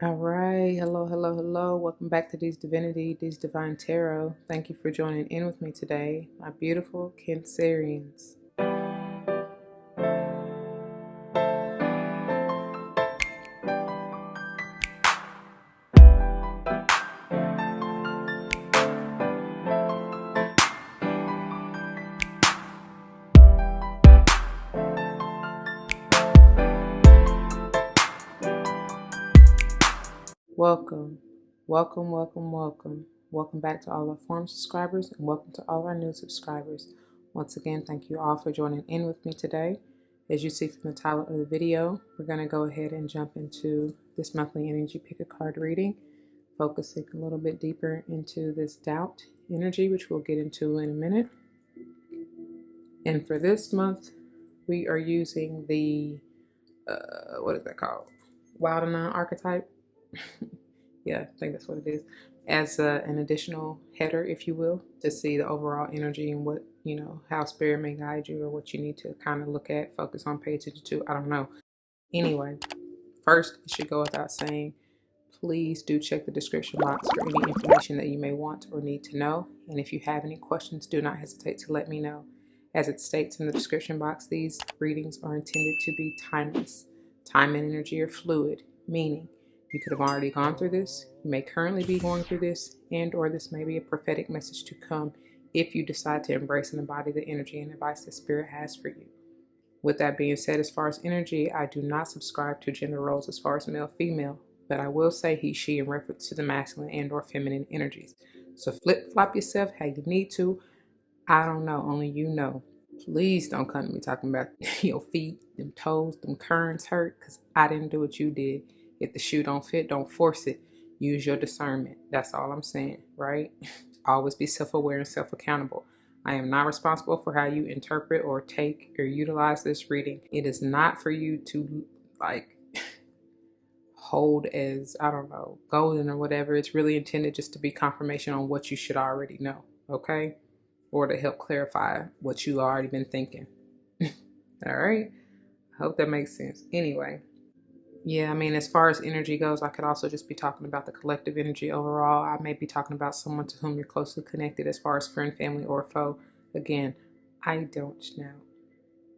All right. Hello, hello, hello. Welcome back to These Divinity, These Divine Tarot. Thank you for joining in with me today, my beautiful Cancerians. Welcome, welcome, welcome, welcome. Welcome back to all our former subscribers and welcome to all our new subscribers. Once again, thank you all for joining in with me today. As you see from the title of the video, we're going to go ahead and jump into this monthly energy pick a card reading, focusing a little bit deeper into this doubt energy, which we'll get into in a minute. And for this month, we are using the, what is that called? Wild and Non archetype. Yeah, I think that's what it is. As an additional header, if you will, to see the overall energy and what, how spirit may guide you or what you need to kind of look at, focus on, pay attention to. I don't know. Anyway, first, it should go without saying, please do check the description box for any information that you may want or need to know. And if you have any questions, do not hesitate to let me know. As it states in the description box, these readings are intended to be timeless. Time and energy are fluid, meaning you could have already gone through this, you may currently be going through this, and or this may be a prophetic message to come if you decide to embrace and embody the energy and advice that Spirit has for you. With that being said, as far as energy, I do not subscribe to gender roles as far as male, female, but I will say he, she in reference to the masculine and or feminine energies. So flip-flop yourself how you need to. I don't know, only you know. Please don't come to me talking about your feet, them toes, them currents hurt, because I didn't do what you did. If the shoe don't fit, don't force it. Use your discernment. That's all I'm saying, right? Always be self-aware and self-accountable. I am not responsible for how you interpret or take or utilize this reading. It is not for you to hold as, I don't know, golden or whatever. It's really intended just to be confirmation on what you should already know, okay? Or to help clarify what you already been thinking. All right? I hope that makes sense. Anyway, yeah, I mean, as far as energy goes, I could also just be talking about the collective energy overall. I may be talking about someone to whom you're closely connected as far as friend, family, or foe. Again, I don't know.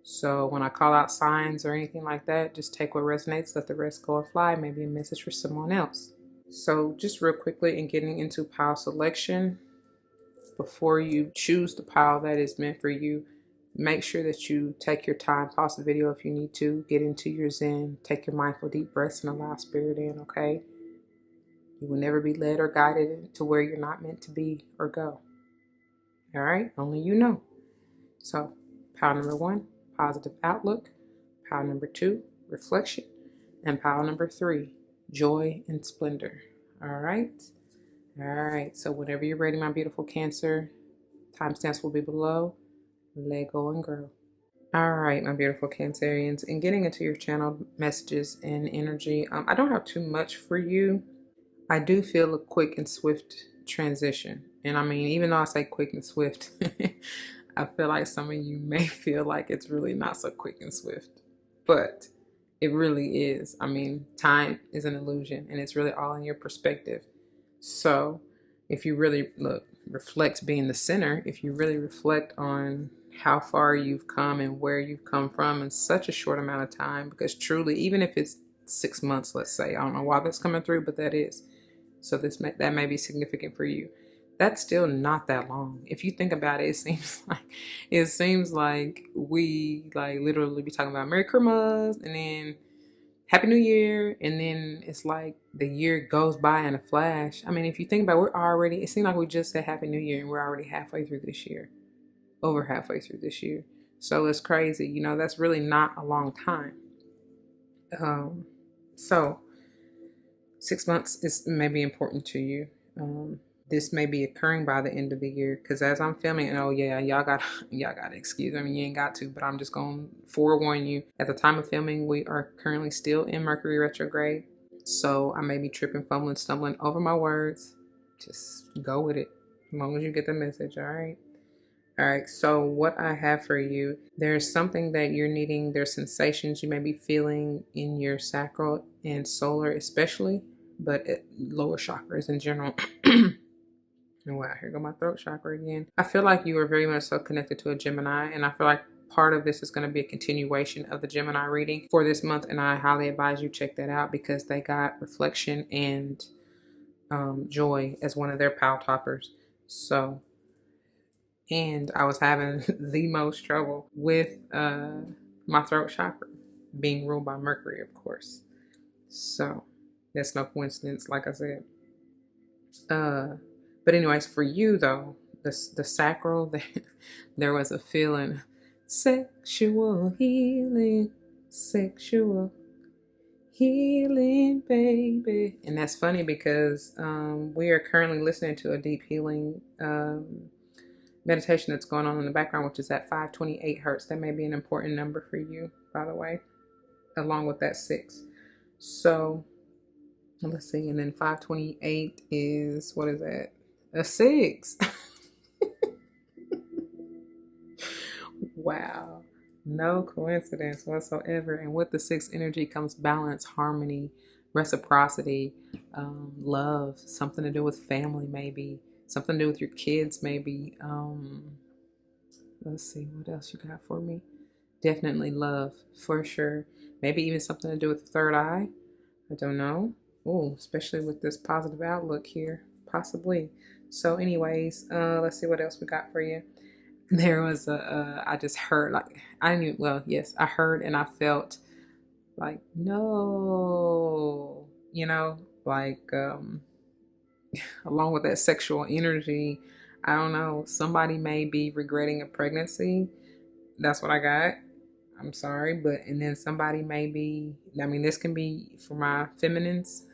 So when I call out signs or anything like that, just take what resonates, let the rest go and fly. Maybe a message for someone else. So just real quickly in getting into pile selection, before you choose the pile that is meant for you, make sure that you take your time, pause the video if you need to, get into your zen, take your mindful deep breaths and allow spirit in, okay? You will never be led or guided to where you're not meant to be or go. All right? Only you know. So, pile number 1, positive outlook. Pile number 2, reflection. And pile number 3, joy and splendor. All right? All right. So, whenever you're ready, my beautiful Cancer, timestamps will be below. Let go and grow. All right, my beautiful Cancerians, and getting into your channel messages and energy, I don't have too much for you. I do feel a quick and swift transition. And I mean, even though I say quick and swift, I feel like some of you may feel like it's really not so quick and swift, but it really is. I mean, time is an illusion and it's really all in your perspective. So if you really reflect being the center, if you really reflect on how far you've come and where you've come from in such a short amount of time, because truly, even if it's 6 months, let's say, I don't know why that's coming through, but that is. So that may be significant for you. That's still not that long. If you think about it, it seems like we literally be talking about Merry Christmas and then Happy New Year, and then it's like the year goes by in a flash. I mean, if you think about it, it seems like we just said Happy New Year and we're already halfway through this year. Over halfway through this year. So it's crazy. That's really not a long time. So 6 months is maybe important to you. This may be occurring by the end of the year, because as I'm filming, and oh yeah, y'all got to excuse me. I mean, you ain't got to, but I'm just going to forewarn you. At the time of filming, we are currently still in Mercury retrograde, so I may be tripping, fumbling, stumbling over my words. Just go with it, as long as you get the message. All right. All right. So what I have for you, there's something that you're needing. There's sensations you may be feeling in your sacral and solar, especially. but lower chakras in general. Wow, here go my throat chakra again. I feel like you are very much so connected to a Gemini, and I feel like part of this is going to be a continuation of the Gemini reading for this month, and I highly advise you check that out because they got reflection and joy as one of their pile toppers. So, and I was having the most trouble with my throat chakra being ruled by Mercury, of course. So that's no coincidence, like I said. But anyways, for you though, the sacral, there was a feeling, sexual healing, baby. And that's funny because we are currently listening to a deep healing meditation that's going on in the background, which is at 528 hertz. That may be an important number for you, by the way, along with that 6. So let's see. And then 528 is, what is that? A 6. Wow. No coincidence whatsoever. And with the 6 energy comes balance, harmony, reciprocity, love, something to do with family, maybe something to do with your kids, maybe. Let's see, what else you got for me? Definitely love, for sure. Maybe even something to do with the third eye. I don't know. Oh, especially with this positive outlook here, possibly. So anyways, let's see what else we got for you. There was I just heard, like, I knew, well, yes, I heard and I felt like, no, like, along with that sexual energy, I don't know, somebody may be regretting a pregnancy. That's what I got. I'm sorry, but, and then somebody may be, I mean, this can be for my feminines,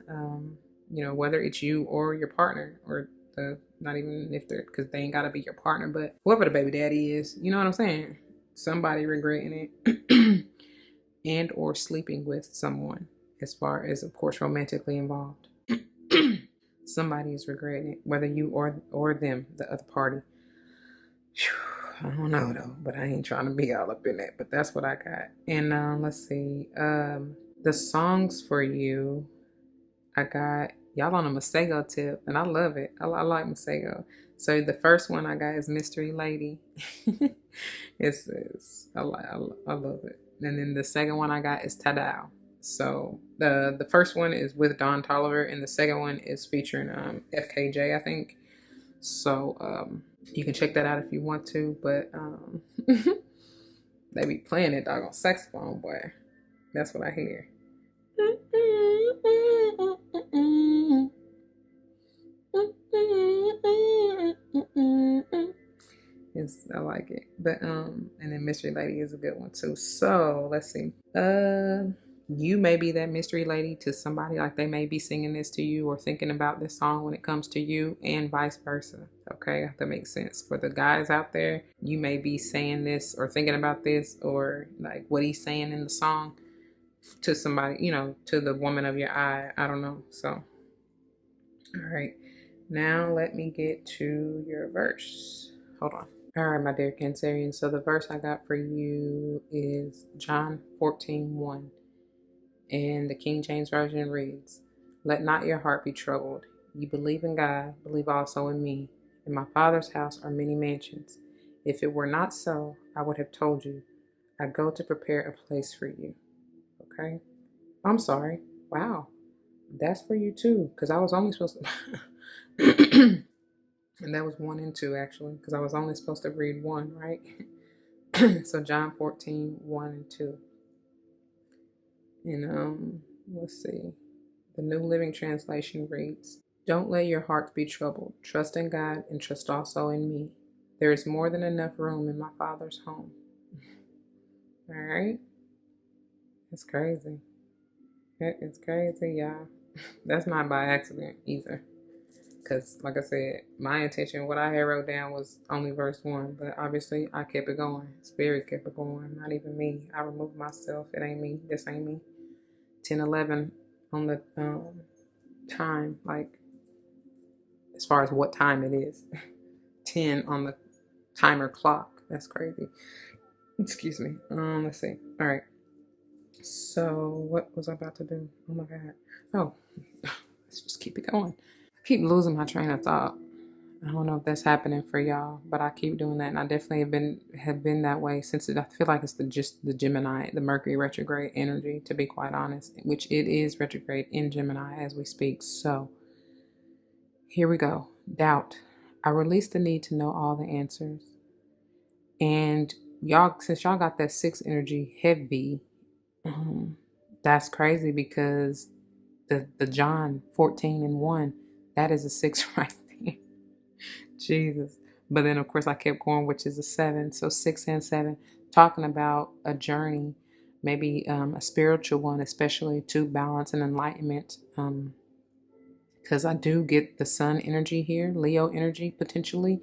whether it's you or your partner, or not even if they're, because they ain't got to be your partner, but whoever the baby daddy is, you know what I'm saying? Somebody regretting it and or sleeping with someone, as far as, of course, romantically involved. Somebody is regretting it, whether you or them, the other party. I don't know though, but I ain't trying to be all up in that, but that's what I got. And let's see, the songs for you, I got y'all on a Masego tip, and I love it. I like Masego. So the first one I got is Mystery Lady. I love it. And then the second one I got is Tadao. So the first one is with Don Tolliver, and the second one is featuring FKJ, I think. So you can check that out if you want to, but they be playing that doggone saxophone, boy. That's what I hear. I like it. But and then Mystery Lady is a good one too. So let's see. You may be that mystery lady to somebody, like they may be singing this to you or thinking about this song when it comes to you, and vice versa. Okay, that makes sense. For the guys out there, you may be saying this or thinking about this, or like what he's saying in the song to somebody, to the woman of your eye. I don't know. So, all right. Now let me get to your verse. Hold on. All right, my dear Cancerian. So the verse I got for you is John 14:1. And the King James Version reads, "Let not your heart be troubled. You believe in God, believe also in me. In my Father's house are many mansions. If it were not so, I would have told you. I go to prepare a place for you." Okay? I'm sorry. Wow. That's for you too, because I was only supposed to... And that was 1 and 2, actually, because I was only supposed to read 1, right? So John 14:1 and 2. And let's see. The New Living Translation reads, "Don't let your hearts be troubled. Trust in God and trust also in me. There is more than enough room in my Father's home." All right? It's crazy. It's crazy, y'all. That's not by accident either. Because, like I said, my intention, what I had wrote down was only verse 1. But obviously, I kept it going. Spirit kept it going. Not even me. I removed myself. It ain't me. This ain't me. 10:11 on the time, like as far as what time it is. 10 on the timer clock. That's crazy. Excuse me. Let's see. All right. So what was I about to do? Oh my God. Oh, let's keep it going. I keep losing my train of thought. I don't know if that's happening for y'all, but I keep doing that, and I definitely have been that way since I feel like it's just the Gemini, the Mercury retrograde energy, to be quite honest, which it is retrograde in Gemini as we speak. So here we go. Doubt. I release the need to know all the answers, and y'all, since y'all got that 6 energy heavy, that's crazy because the John 14:1, that is a 6 right there. Jesus. But then, of course, I kept going, which is a 7. So 6 and 7, talking about a journey, maybe a spiritual one, especially to balance and enlightenment. Because I do get the sun energy here, Leo energy potentially,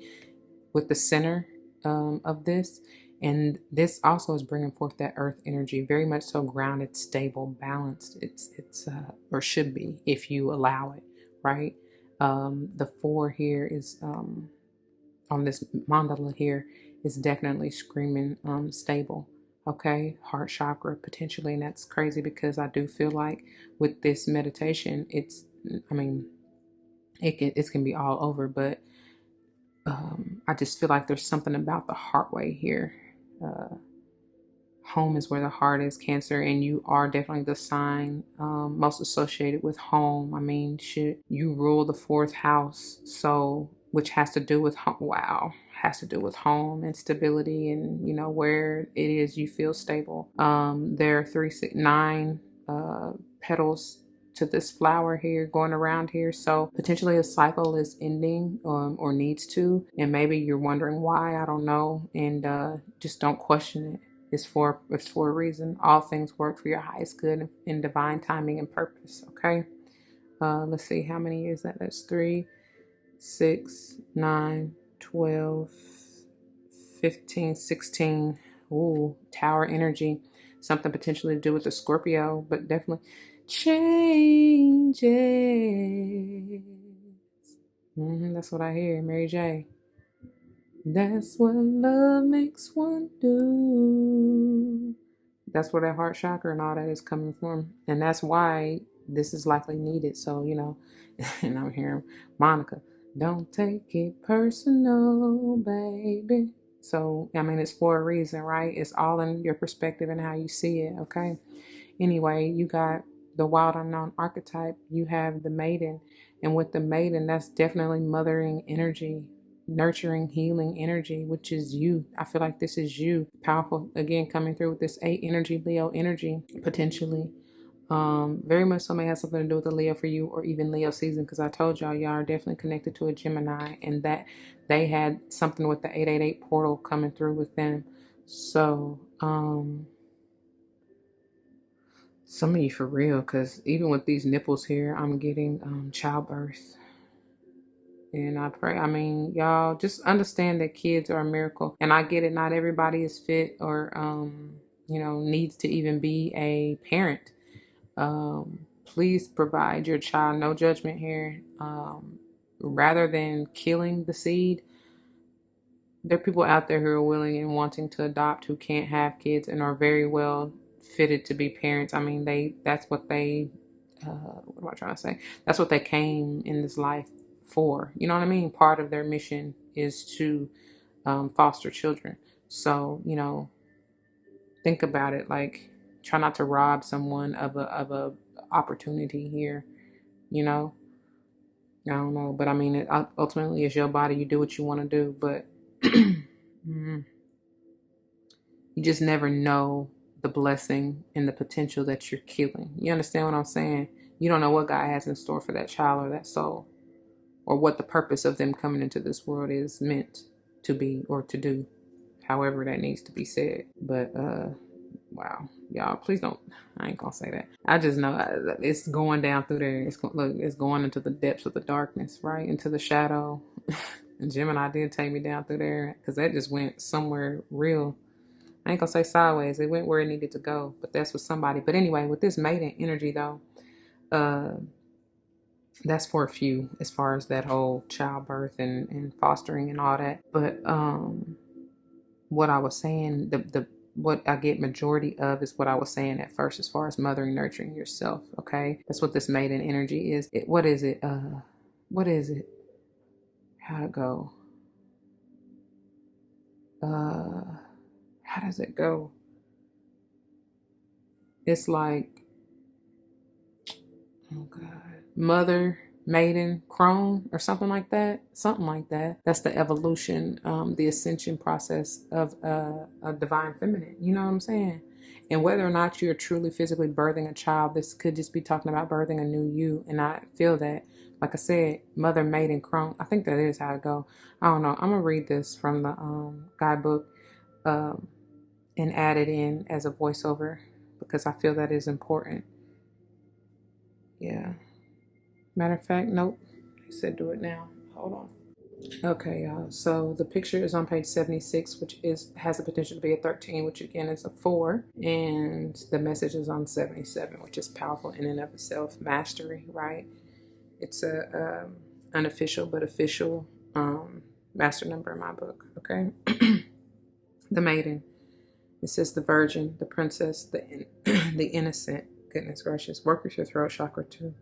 with the center of this. And this also is bringing forth that earth energy, very much so grounded, stable, balanced. It's or should be if you allow it, right? The 4 here is on this mandala here is definitely screaming stable. Okay, heart chakra potentially, and that's crazy because I do feel like with this meditation, it can be all over, but I just feel like there's something about the heartway here. Home is where the heart is, Cancer, and you are definitely the sign most associated with home. I mean, shit, you rule the 4th house, so which has to do with has to do with home and stability, and where it is you feel stable. There are 3, 6, 9 petals to this flower here going around here, so potentially a cycle is ending or needs to, and maybe you're wondering why. I don't know, and just don't question it. It's for a reason. All things work for your highest good in divine timing and purpose. Okay. Let's see, how many is that? That's 3, 6, 9, 12, 15, 16. Ooh, Tower energy. Something potentially to do with the Scorpio, but definitely changes. That's what I hear, Mary J. That's what love makes one do. That's where that heart chakra and all that is coming from. And that's why this is likely needed. So, and I'm hearing Monica, don't take it personal, baby. So, it's for a reason, right? It's all in your perspective and how you see it, okay? Anyway, you got the wild unknown archetype. You have the maiden. And with the maiden, that's definitely mothering energy, nurturing, healing energy, which is you. I feel like this is you. Powerful, again, coming through with this 8 energy, Leo energy, potentially. Very much so may have something to do with the Leo for you, or even Leo season, because I told y'all are definitely connected to a Gemini, and that they had something with the 888 portal coming through with them. So, some of you for real, because even with these nipples here, I'm getting childbirth. And I pray, y'all just understand that kids are a miracle. And I get it, not everybody is fit or, needs to even be a parent. Please provide your child, no judgment here. Rather than killing the seed, there are people out there who are willing and wanting to adopt who can't have kids and are very well fitted to be parents. That's what they, what am I trying to say? That's what they came in this life for. You know what I mean? Part of their mission is to foster children. So, think about it. Like, try not to rob someone of a opportunity here. I don't know, but it ultimately is your body. You do what you want to do, but you just never know the blessing and the potential that you're killing. You understand what I'm saying? You don't know what God has in store for that child or that soul, or what the purpose of them coming into this world is meant to be or to do, however that needs to be said. But wow, y'all, please don't. I ain't gonna say that. I just know it's going down through there. It's going into the depths of the darkness, right into the shadow. And Gemini did take me down through there, because that just went somewhere real. I ain't gonna say sideways. It went where it needed to go, but that's with somebody. But anyway, with this maiden energy though, that's for a few, as far as that whole childbirth and fostering and all that. But what I was saying, what I get majority of is what I was saying at first, as far as mothering, nurturing yourself. Okay, that's what this maiden energy is. What is it? What is it? How'd it go? How does it go? It's like, oh God, mother, maiden, crone, or something like that. Something like that. That's the evolution, the ascension process of a divine feminine. You know what I'm saying? And whether or not you're truly physically birthing a child, this could just be talking about birthing a new you. And I feel that, like I said, mother, maiden, crone. I think that is how it go. I don't know. I'm gonna read this from the guidebook, um, and add it in as a voiceover because I feel that is important. Yeah. Matter of fact, nope. They said do it now. Hold on. Okay, y'all. So the picture is on page 76, which has the potential to be a 13, which again is a 4. And the message is on 77, which is powerful in and of itself. Mastery, right? It's a unofficial but official master number in my book, okay? The maiden. It says the virgin, the princess, the innocent. Goodness gracious. Work with your throat chakra too.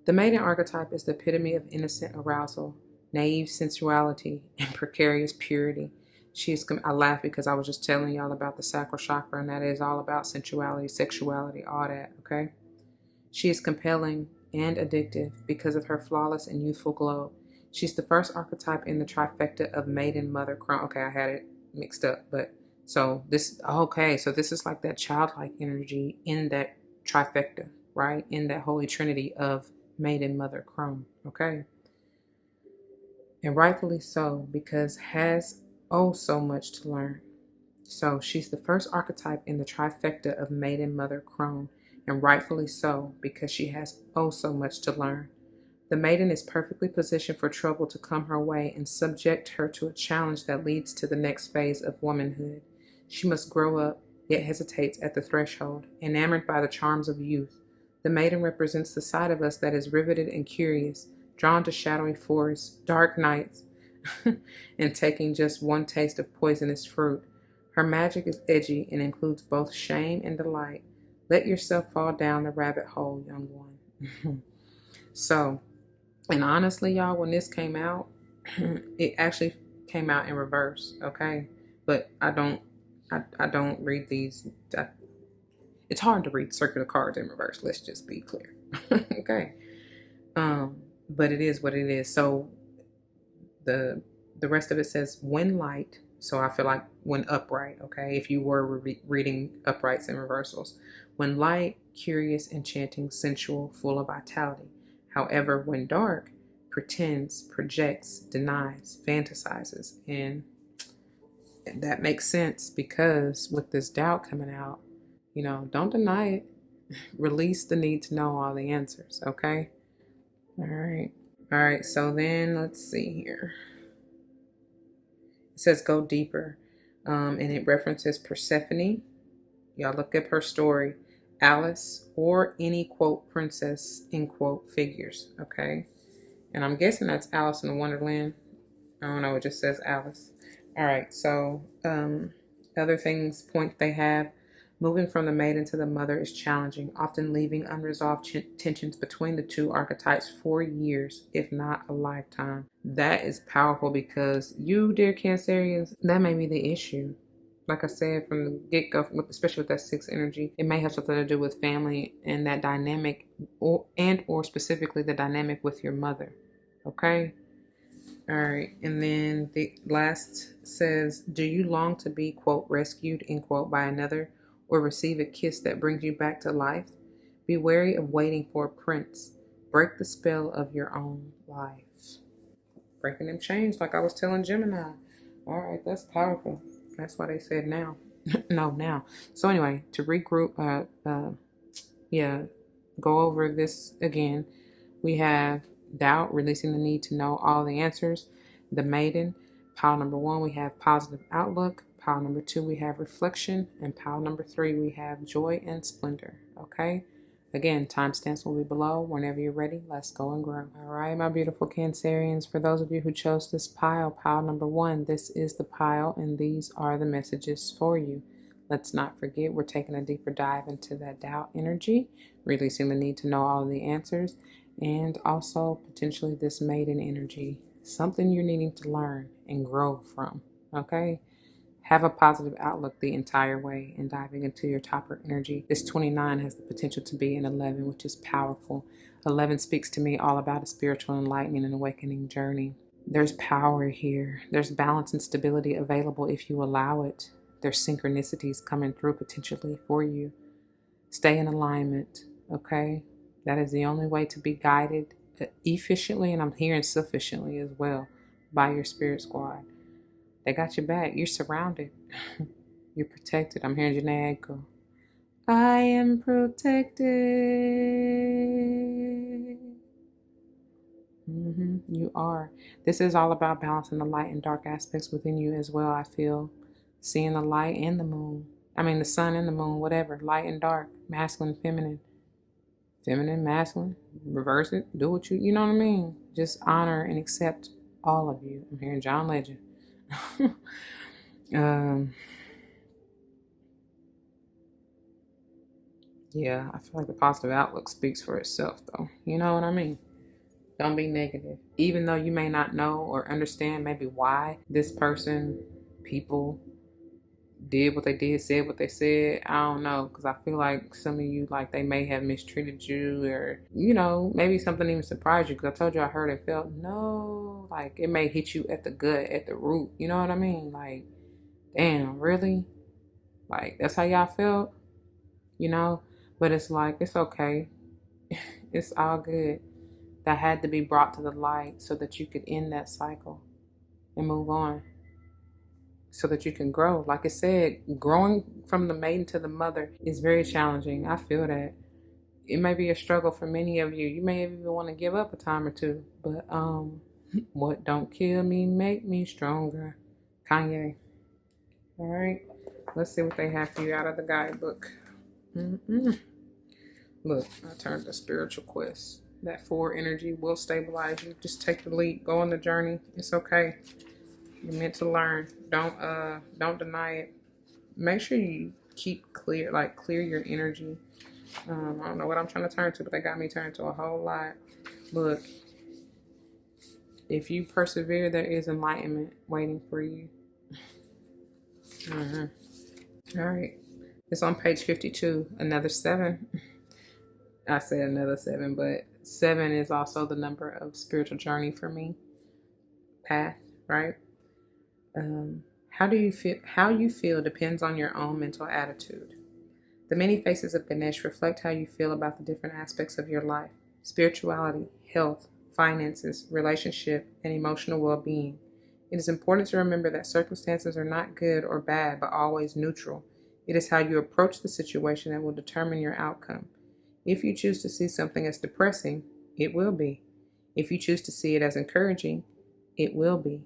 The maiden archetype is the epitome of innocent arousal, naive sensuality, and precarious purity. I laugh because I was just telling y'all about the sacral chakra, and that is all about sensuality, sexuality, all that, okay? She is compelling and addictive because of her flawless and youthful glow. She's the first archetype in the trifecta of maiden, mother, crone. Okay, I had it mixed up, but so this is like that childlike energy in that trifecta, right? In that holy trinity of maiden, mother, crone, okay? And rightfully so, because has so much to learn. So she's the first archetype in the trifecta of maiden, mother, crone, and rightfully so, because she has so much to learn. The maiden is perfectly positioned for trouble to come her way and subject her to a challenge that leads to the next phase of womanhood. She must grow up, yet hesitates at the threshold, enamored by the charms of youth. The maiden represents the side of us that is riveted and curious, drawn to shadowy forests, dark nights, and taking just one taste of poisonous fruit. Her magic is edgy and includes both shame and delight. Let yourself fall down the rabbit hole, young one. So, and honestly, y'all, when this came out, it actually came out in reverse, okay? But I don't read these. It's hard to read circular cards in reverse. Let's just be clear, okay? But it is what it is. So the rest of it says when light. So I feel like when upright, okay? If you were reading uprights and reversals, when light, curious, enchanting, sensual, full of vitality. However, when dark, pretends, projects, denies, fantasizes. And that makes sense because with this doubt coming out, don't deny it. Release the need to know all the answers, okay? All right. All right, so then let's see here. It says go deeper, and it references Persephone. Y'all look up her story, Alice, or any, quote, princess, in quote, figures, okay? And I'm guessing that's Alice in Wonderland. I don't know, it just says Alice. All right, so other points they have. Moving from the maiden to the mother is challenging, often leaving unresolved tensions between the two archetypes for years, if not a lifetime. That is powerful because you, dear Cancerians, that may be the issue. Like I said from the get-go, especially with that 6 energy, it may have something to do with family and that dynamic, or specifically the dynamic with your mother. Okay? All right. And then the last says, do you long to be, quote, rescued, end quote, by another, or receive a kiss that brings you back to life? Be wary of waiting for a prince. Break the spell of your own life. Breaking them chains, like I was telling Gemini. All right, that's powerful. That's why they said now. No, now. So anyway, to regroup, go over this again. We have doubt, releasing the need to know all the answers. The maiden. Pile number 1, we have positive outlook. Pile number 2, we have reflection. And pile number 3, we have joy and splendor. Okay? Again, timestamps will be below. Whenever you're ready, let's go and grow. All right, my beautiful Cancerians, for those of you who chose this pile number 1, this is the pile, and these are the messages for you. Let's not forget, we're taking a deeper dive into that doubt energy, releasing the need to know all of the answers, and also potentially this maiden energy, something you're needing to learn and grow from, okay? Have a positive outlook the entire way and diving into your topper energy. This 29 has the potential to be an 11, which is powerful. 11 speaks to me all about a spiritual enlightening and awakening journey. There's power here. There's balance and stability available if you allow it. There's synchronicities coming through potentially for you. Stay in alignment, okay? That is the only way to be guided efficiently, and I'm hearing sufficiently as well, by your spirit squad. They got your back. You're surrounded. You're protected. I'm hearing Janae go, I am protected. You are. This is all about balancing the light and dark aspects within you as well, I feel. Seeing the light and the moon. I mean, the sun and the moon, whatever. Light and dark. Masculine, feminine. Feminine, masculine. Reverse it. Do what you know what I mean? Just honor and accept all of you. I'm hearing John Legend. Yeah, I feel like the positive outlook speaks for itself, though. You know what I mean? Don't be negative. Even though you may not know or understand maybe why this person, people did what they did, said what they said. I don't know, because I feel like some of you, like, they may have mistreated you, or, you know, maybe something even surprised you, because I told you I heard and felt. No, like, it may hit you at the gut, at the root. You know what I mean? Like, damn, really? Like, that's how y'all felt? You know? But it's like, it's okay. It's all good. That had to be brought to the light so that you could end that cycle and move on, so that you can grow. Like I said, growing from the maiden to the mother is very challenging. I feel that. It may be a struggle for many of you. You may even want to give up a time or two. But what don't kill me make me stronger. Kanye. All right. Let's see what they have for you out of the guidebook. Look, I turned to spiritual quest. That 4 energy will stabilize you. Just take the leap. Go on the journey. It's okay. You're meant to learn. Don't deny it. Make sure you keep clear your energy. I don't know what I'm trying to turn to, but they got me turned to a whole lot. Look, if you persevere, there is enlightenment waiting for you. All right. It's on page 52. Another 7. I said another 7, but 7 is also the number of spiritual journey for me. Path, right? How you feel depends on your own mental attitude. The many faces of Ganesha reflect how you feel about the different aspects of your life: spirituality, health, finances, relationship, and emotional well-being. It is important to remember that circumstances are not good or bad, but always neutral. It is how you approach the situation that will determine your outcome. If you choose to see something as depressing, it will be. If you choose to see it as encouraging, it will be.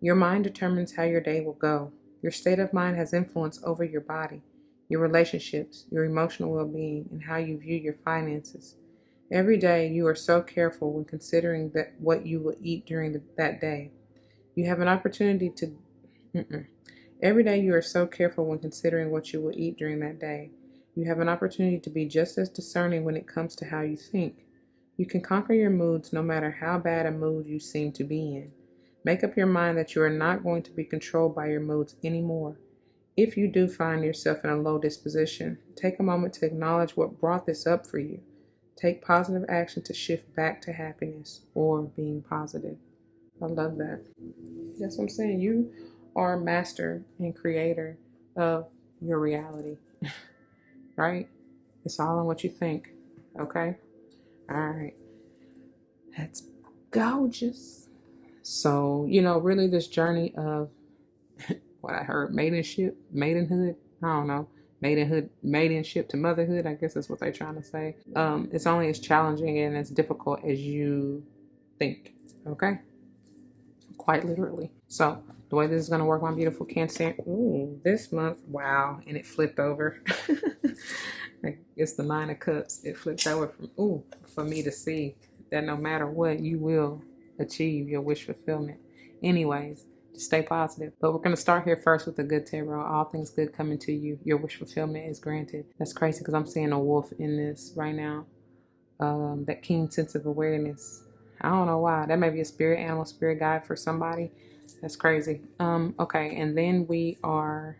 Your mind determines how your day will go. Your state of mind has influence over your body, your relationships, your emotional well-being, and how you view your finances. Every day you are so careful when considering what you will eat during that day. You have an opportunity to... Every day you are so careful when considering what you will eat during that day. You have an opportunity to be just as discerning when it comes to how you think. You can conquer your moods no matter how bad a mood you seem to be in. Make up your mind that you are not going to be controlled by your moods anymore. If you do find yourself in a low disposition, take a moment to acknowledge what brought this up for you. Take positive action to shift back to happiness or being positive. I love that. That's what I'm saying. You are master and creator of your reality, right? It's all in what you think, okay? All right. That's gorgeous. So, really this journey of what I heard, maidenhood, I don't know, maidenship to motherhood, I guess that's what they're trying to say. It's only as challenging and as difficult as you think, okay? Quite literally. So The way this is going to work, my beautiful Cancer. Ooh, this month, wow. And it flipped over. It's the Nine of Cups. It flipped over for me to see that no matter what, you will achieve your wish fulfillment. Anyways, just stay positive. But we're going to start here first with the good tarot. All things good coming to you. Your wish fulfillment is granted. That's crazy because I'm seeing a wolf in this right now. That keen sense of awareness. I don't know why. That may be a spirit animal, spirit guide for somebody. That's crazy. Okay, and then we are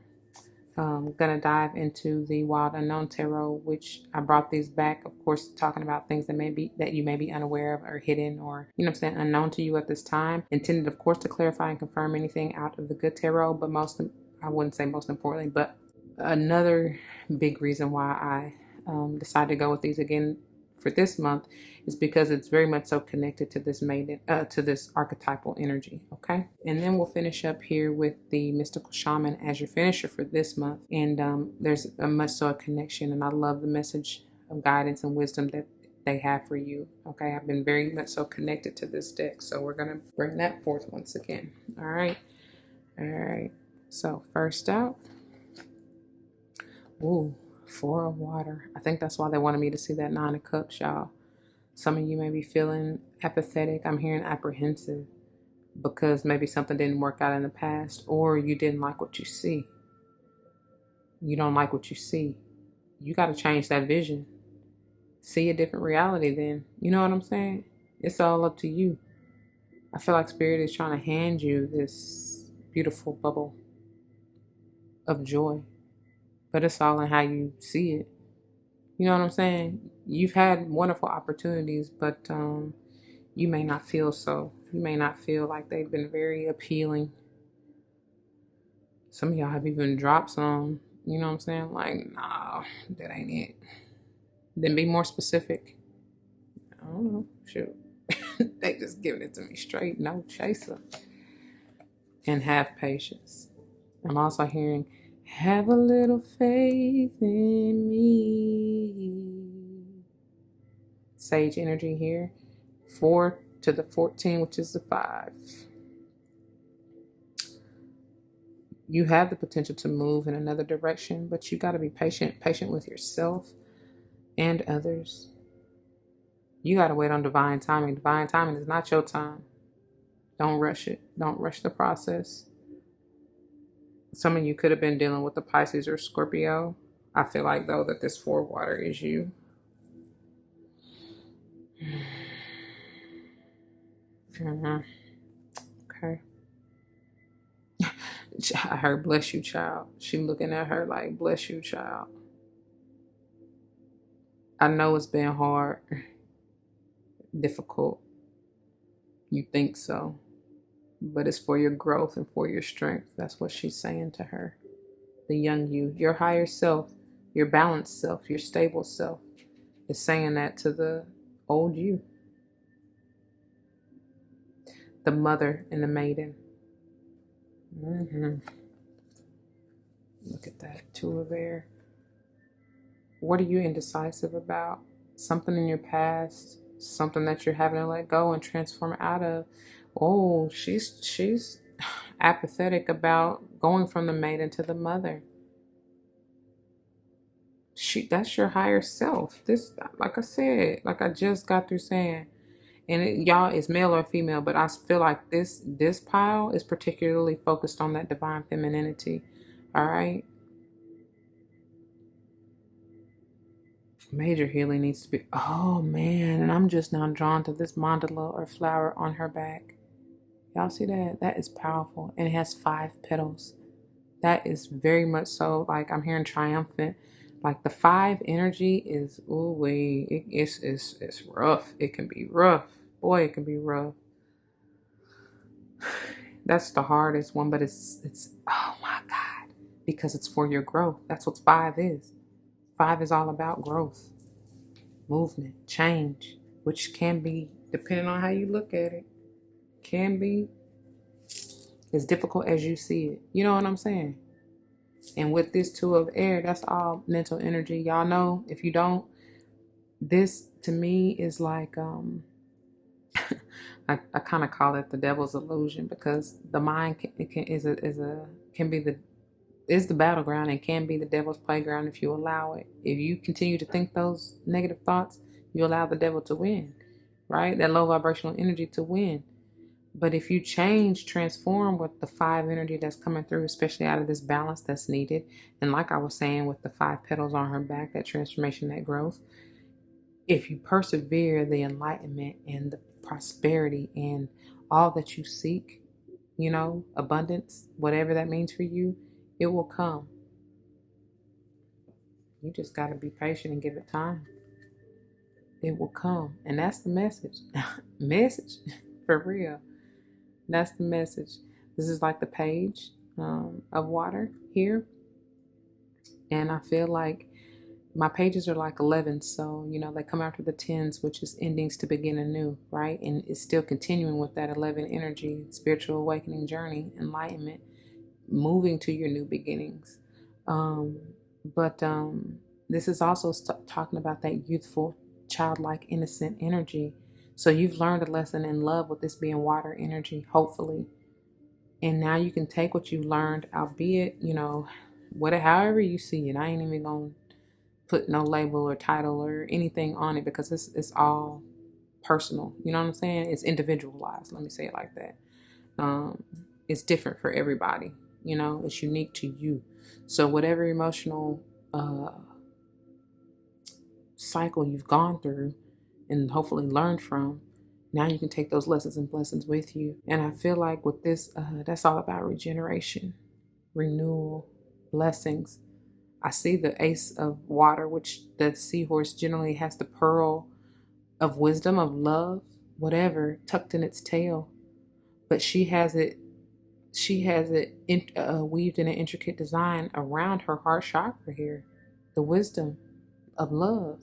gonna dive into the Wild Unknown Tarot, which I brought these back, of course, talking about things that you may be unaware of or hidden, or you know what I'm saying, unknown to you at this time. Intended, of course, to clarify and confirm anything out of the good tarot, but I wouldn't say most importantly, but another big reason why I decided to go with these again for this month is because it's very much so connected to this to this archetypal energy. Okay, and then we'll finish up here with the mystical shaman as your finisher for this month. And there's a much so a connection, and I love the message of guidance and wisdom that they have for you. Okay, I've been very much so connected to this deck, so we're gonna bring that forth once again. All right. So first out, ooh, Four of Water. I think that's why they wanted me to see that Nine of Cups, y'all. Some of you may be feeling apathetic. I'm hearing apprehensive because maybe something didn't work out in the past, or you didn't like what you see. You don't like what you see. You got to change that vision. See a different reality then. You know what I'm saying? It's all up to you. I feel like Spirit is trying to hand you this beautiful bubble of joy. But it's all in how you see it. You know what I'm saying? You've had wonderful opportunities, but you may not feel so. You may not feel like they've been very appealing. Some of y'all have even dropped some. You know what I'm saying? Like, nah, that ain't it. Then be more specific. I don't know. Shoot. They just giving it to me straight. No chaser. And have patience. I'm also hearing, have a little faith in me. Sage energy here. 4 to the 14, which is the 5. You have the potential to move in another direction, but you got to be patient with yourself and others. You got to wait on divine timing. Divine timing is not your time. Don't rush it. Don't rush the process. Some of you could have been dealing with the Pisces or Scorpio. I feel like, though, that this 4 of Water is you. Okay. I heard, bless you, child. She looking at her like, bless you, child. I know it's been hard, difficult. You think so. But it's for your growth and for your strength. That's what she's saying to her. The young you, your higher self, your balanced self, your stable self is saying that to the old you. The mother and the maiden. Look at that. 2 of Air. What are you indecisive about? Something in your past, something that you're having to let go and transform out of. Oh, she's apathetic about going from the maiden to the mother. That's your higher self. This, like I said, like I just got through saying, and y'all is male or female, but I feel like this pile is particularly focused on that divine femininity. All right. Major healing needs to be, oh man, and I'm just now drawn to this mandala or flower on her back. Y'all see that? That is powerful. And it has 5 petals. That is very much so, like I'm hearing triumphant. Like the 5 energy is, it's rough. It can be rough. Boy, it can be rough. That's the hardest one, but it's oh my God. Because it's for your growth. That's what 5 is. 5 is all about growth, movement, change, which can be, depending on how you look at it, can be as difficult as you see it. You know what I'm saying? And with this 2 of Air, that's all mental energy. Y'all know, if you don't, this to me is like I kind of call it the devil's illusion, because the mind can be the battleground and can be the devil's playground if you allow it. If you continue to think those negative thoughts, you allow the devil to win, right? That low vibrational energy to win. But if you change, transform with the 5 energy that's coming through, especially out of this balance that's needed, and like I was saying with the 5 petals on her back, that transformation, that growth, if you persevere, the enlightenment and the prosperity and all that you seek, abundance, whatever that means for you, it will come. You just got to be patient and give it time. It will come. And that's the message. Message. For real. That's the message. This is like the page of water here. And I feel like my pages are like 11. So, they come after the 10s, which is endings to begin anew, right? And it's still continuing with that 11 energy, spiritual awakening journey, enlightenment, moving to your new beginnings. But this is also talking about that youthful, childlike, innocent energy. So you've learned a lesson in love with this being water energy, hopefully. And now you can take what you learned, albeit, however you see it. I ain't even going to put no label or title or anything on it, because it's all personal. You know what I'm saying? It's individualized. Let me say it like that. It's different for everybody. It's unique to you. So whatever emotional cycle you've gone through and hopefully learned from, now you can take those lessons and blessings with you. And I feel like with this, that's all about regeneration, renewal, blessings. I see the ace of water, which the seahorse generally has the pearl of wisdom, of love, whatever, tucked in its tail. But she has it weaved in an intricate design around her heart chakra here. The wisdom of love.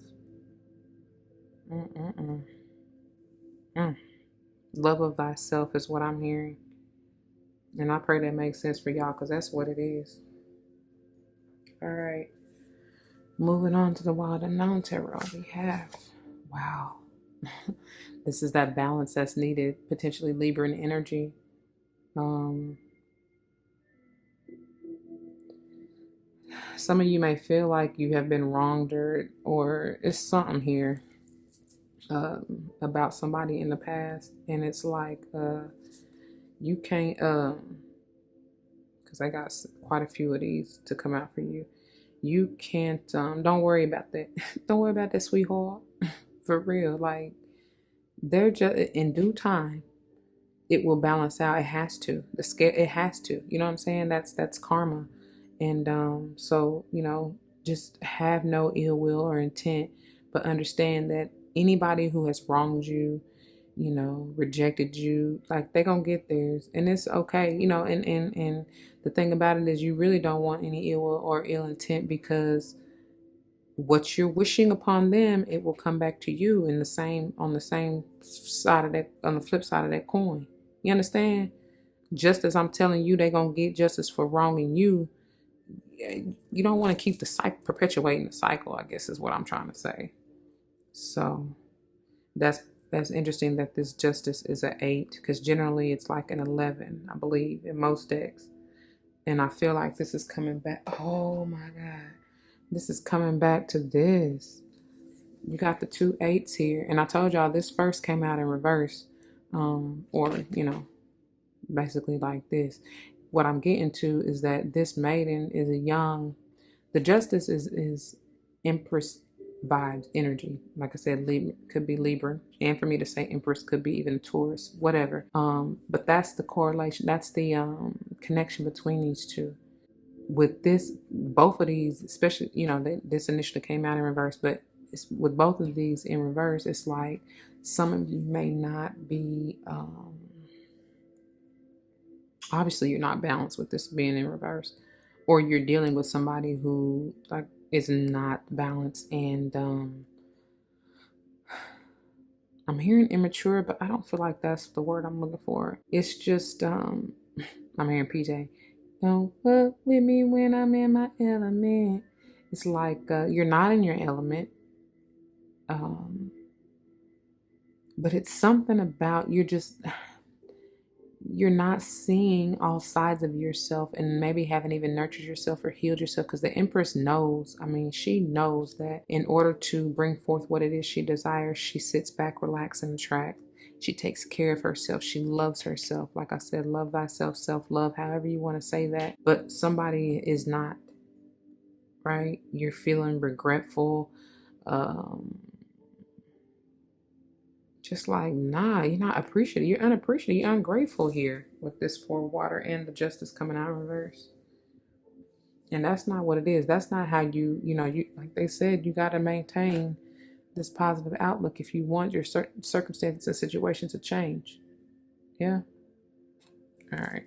Love of thyself is what I'm hearing. And I pray that makes sense for y'all, because that's what it is. All right. Moving on to the Wild Unknown Tarot, we have, wow. This is that balance that's needed, potentially Libran energy. Some of you may feel like you have been wronged, or it's something here about somebody in the past, and it's like you can't, because I got quite a few of these to come out for you. You can't, don't worry about that. Don't worry about that, sweetheart. For real. Like, they're just, in due time, it will balance out. It has to. It has to. You know what I'm saying? That's karma. And so, just have no ill will or intent, but understand that anybody who has wronged you, rejected you, like, they're gonna get theirs, and it's okay. And the thing about it is, you really don't want any ill will or ill intent, because what you're wishing upon them, it will come back to you on the same side of that, on the flip side of that coin. You understand? Just as I'm telling you, they're gonna get justice for wronging you. You don't want to keep the cycle, perpetuating the cycle, I guess is what I'm trying to say. So that's interesting that this justice is an 8, because generally it's like an 11, I believe, in most decks. And I feel like this is coming back. Oh my God. This is coming back to this. You got the 2 8s here. And I told y'all this first came out in reverse. Or, basically like this. What I'm getting to is that this maiden is the justice is Empress vibes, energy. Like I said, could be Libra. And for me to say Empress could be even Taurus, whatever. But that's the correlation. That's the connection between these two. With this, both of these, especially, this initially came out in reverse, but with both of these in reverse, it's like some of you may not be, obviously you're not balanced with this being in reverse, or you're dealing with somebody who like is not balanced. And I'm hearing immature, but I don't feel like that's the word I'm looking for. It's just I'm hearing PJ, don't fuck with me when I'm in my element. It's like you're not in your element. But it's something about you're not seeing all sides of yourself, and maybe haven't even nurtured yourself or healed yourself, because the Empress knows, I mean, she knows that in order to bring forth what it is she desires, she sits back, relax, and attract. She takes care of herself. She loves herself. Like I said, love thyself, self-love, however you want to say that. But somebody is not, right? You're feeling regretful. Um, just like, nah, you're not appreciative. You're unappreciative. You're ungrateful here with this four water and the justice coming out in reverse. And that's not what it is. That's not how you like they said, you got to maintain this positive outlook if you want your circumstances and situation to change. Yeah. All right.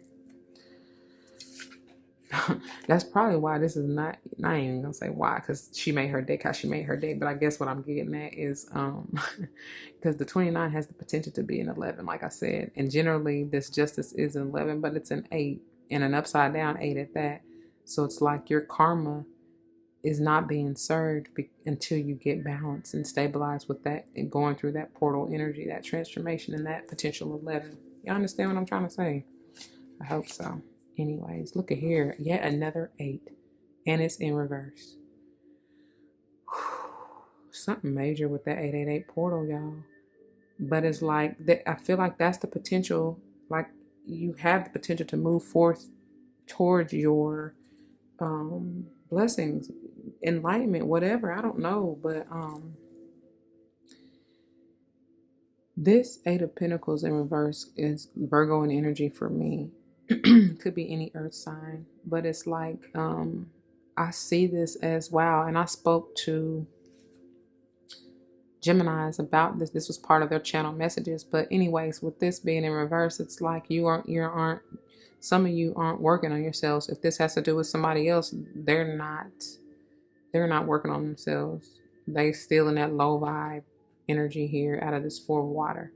That's probably why this is not. I ain't even gonna say why, because she made her day. How she made her day. But I guess what I'm getting at is, because the 29 has the potential to be an 11, like I said, and generally this justice is an 11, but it's an 8 and an upside down 8 at that. So it's like your karma is not being served until you get balanced and stabilized with that and going through that portal energy, that transformation, and that potential 11. You understand what I'm trying to say? I hope so. Anyways, look at here. Yet another 8. And it's in reverse. Something major with that 888 portal, y'all. But it's like that. I feel like that's the potential. Like you have the potential to move forth towards your blessings, enlightenment, whatever. I don't know. But this 8 of Pentacles in reverse is Virgo in energy for me. Could be any earth sign, but it's like I see this as wow. And I spoke to Geminis about this. This was part of their channel messages. But anyways, with this being in reverse, it's like some of you aren't working on yourselves. If this has to do with somebody else, they're not working on themselves. They still in that low vibe energy here out of this 4 water.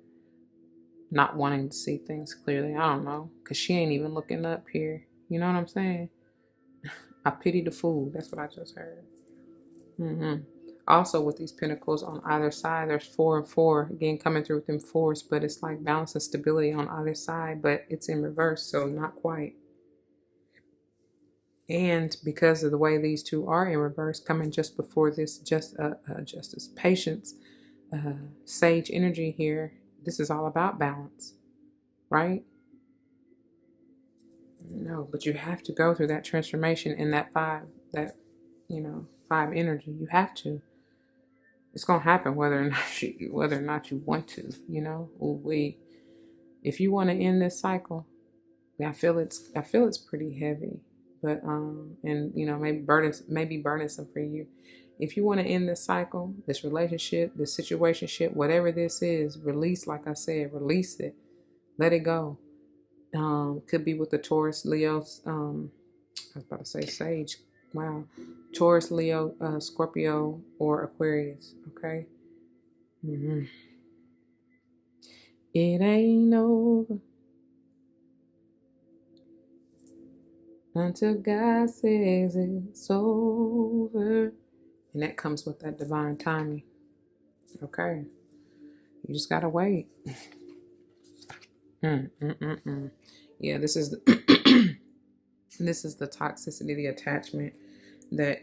Not wanting to see things clearly. I don't know. Because she ain't even looking up here. You know what I'm saying? I pity the fool. That's what I just heard. Also, with these pentacles on either side, there's 4 and 4. Again, coming through with them 4s. But it's like balance and stability on either side. But it's in reverse. So not quite. And because of the way these two are in reverse, coming just before this justice, patience, sage energy here. This is all about balance, right? No, but you have to go through that transformation in that 5 energy. You have to. It's gonna happen whether or not you want to. If you want to end this cycle, I feel it's pretty heavy, but and maybe burdensome for you. If you want to end this cycle, this relationship, this situationship, whatever this is, release. Like I said, release it, let it go. Could be with the Taurus, Leo. I was about to say Sage. Wow, Taurus, Leo, Scorpio, or Aquarius. Okay. It ain't over until God says it's over. And that comes with that divine timing. Okay. You just gotta wait. Yeah, this is this is the toxicity, the attachment that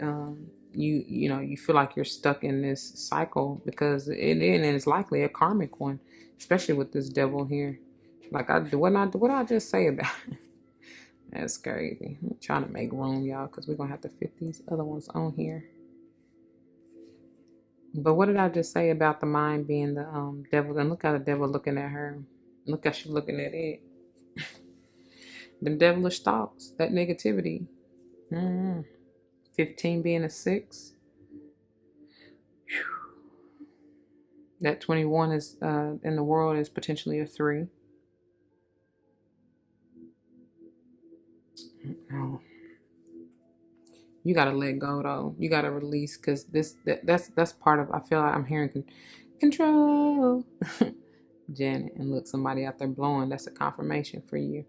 you feel like you're stuck in this cycle because it is likely a karmic one, especially with this devil here. Like what I just say about it? That's crazy. I'm trying to make room, y'all, because we're gonna have to fit these other ones on here. But what did I just say about the mind being the devil? And look how the devil looking at her. Look how she's looking at it. Them devilish thoughts, that negativity. 15 being a 6. That 21 is in the world is potentially a 3. Oh. You gotta let go though. You gotta release because that's part of. I feel like I'm hearing control. Janet, and look, somebody out there blowing. That's a confirmation for you.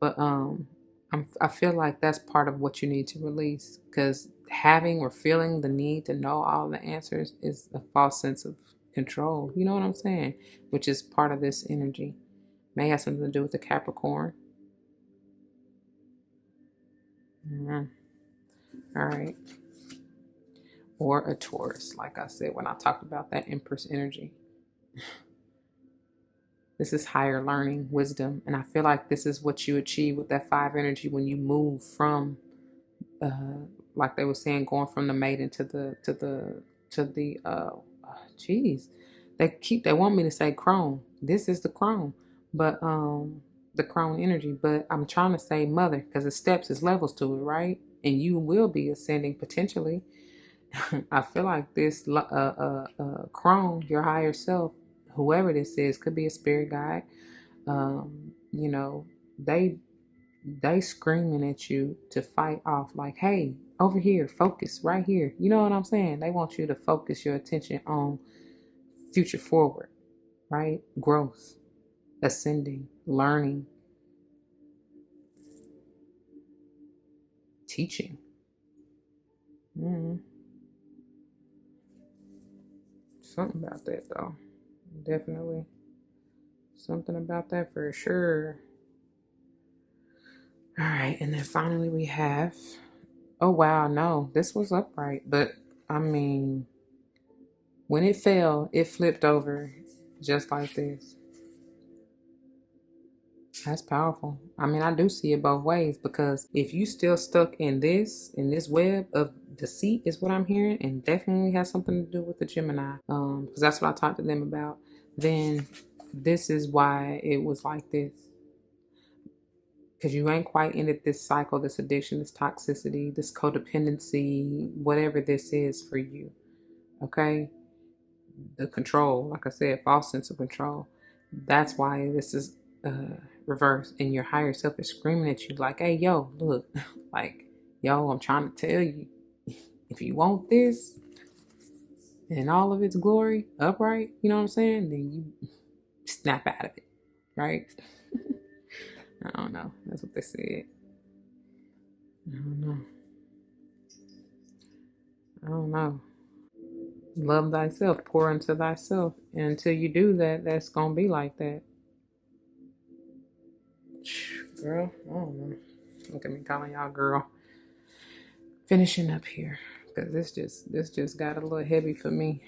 But I feel like that's part of what you need to release because having or feeling the need to know all the answers is a false sense of control. You know what I'm saying? Which is part of this energy. May have something to do with the Capricorn. All right. Or a Taurus, like I said when I talked about that Empress energy. This is higher learning, wisdom, and I feel like this is what you achieve with that 5 energy when you move from, like they were saying, going from the maiden to the geez, they want me to say crone. This is the crone, but the crone energy. But I'm trying to say mother because the steps is levels to it, right? And you will be ascending potentially. I feel like this crone, your higher self, whoever this is, could be a spirit guide. You know, they screaming at you to fight off, like, hey, over here, focus right here. You know what I'm saying? They want you to focus your attention on future forward, right? Growth, ascending, learning, teaching. Something about that though. Definitely something about that for sure. All right, and then finally we have, oh wow, no, this was upright, but I mean, when it fell, it flipped over just like this. That's powerful. I mean, I do see it both ways because if you still stuck in this web of deceit is what I'm hearing, and definitely has something to do with the Gemini, because that's what I talked to them about, then this is why it was like this. Because you ain't quite ended this cycle, this addiction, this toxicity, this codependency, whatever this is for you. Okay? The control, like I said, false sense of control. That's why this is reversed. And your higher self is screaming at you like, hey, yo, look, like, yo, I'm trying to tell you, if you want this and all of its glory upright, you know what I'm saying? Then you snap out of it, right? I don't know. That's what they said. I don't know. Love thyself, pour into thyself. And until you do that, that's going to be like that. Girl, I don't know. Look at me calling y'all girl. Finishing up here. Because this just got a little heavy for me.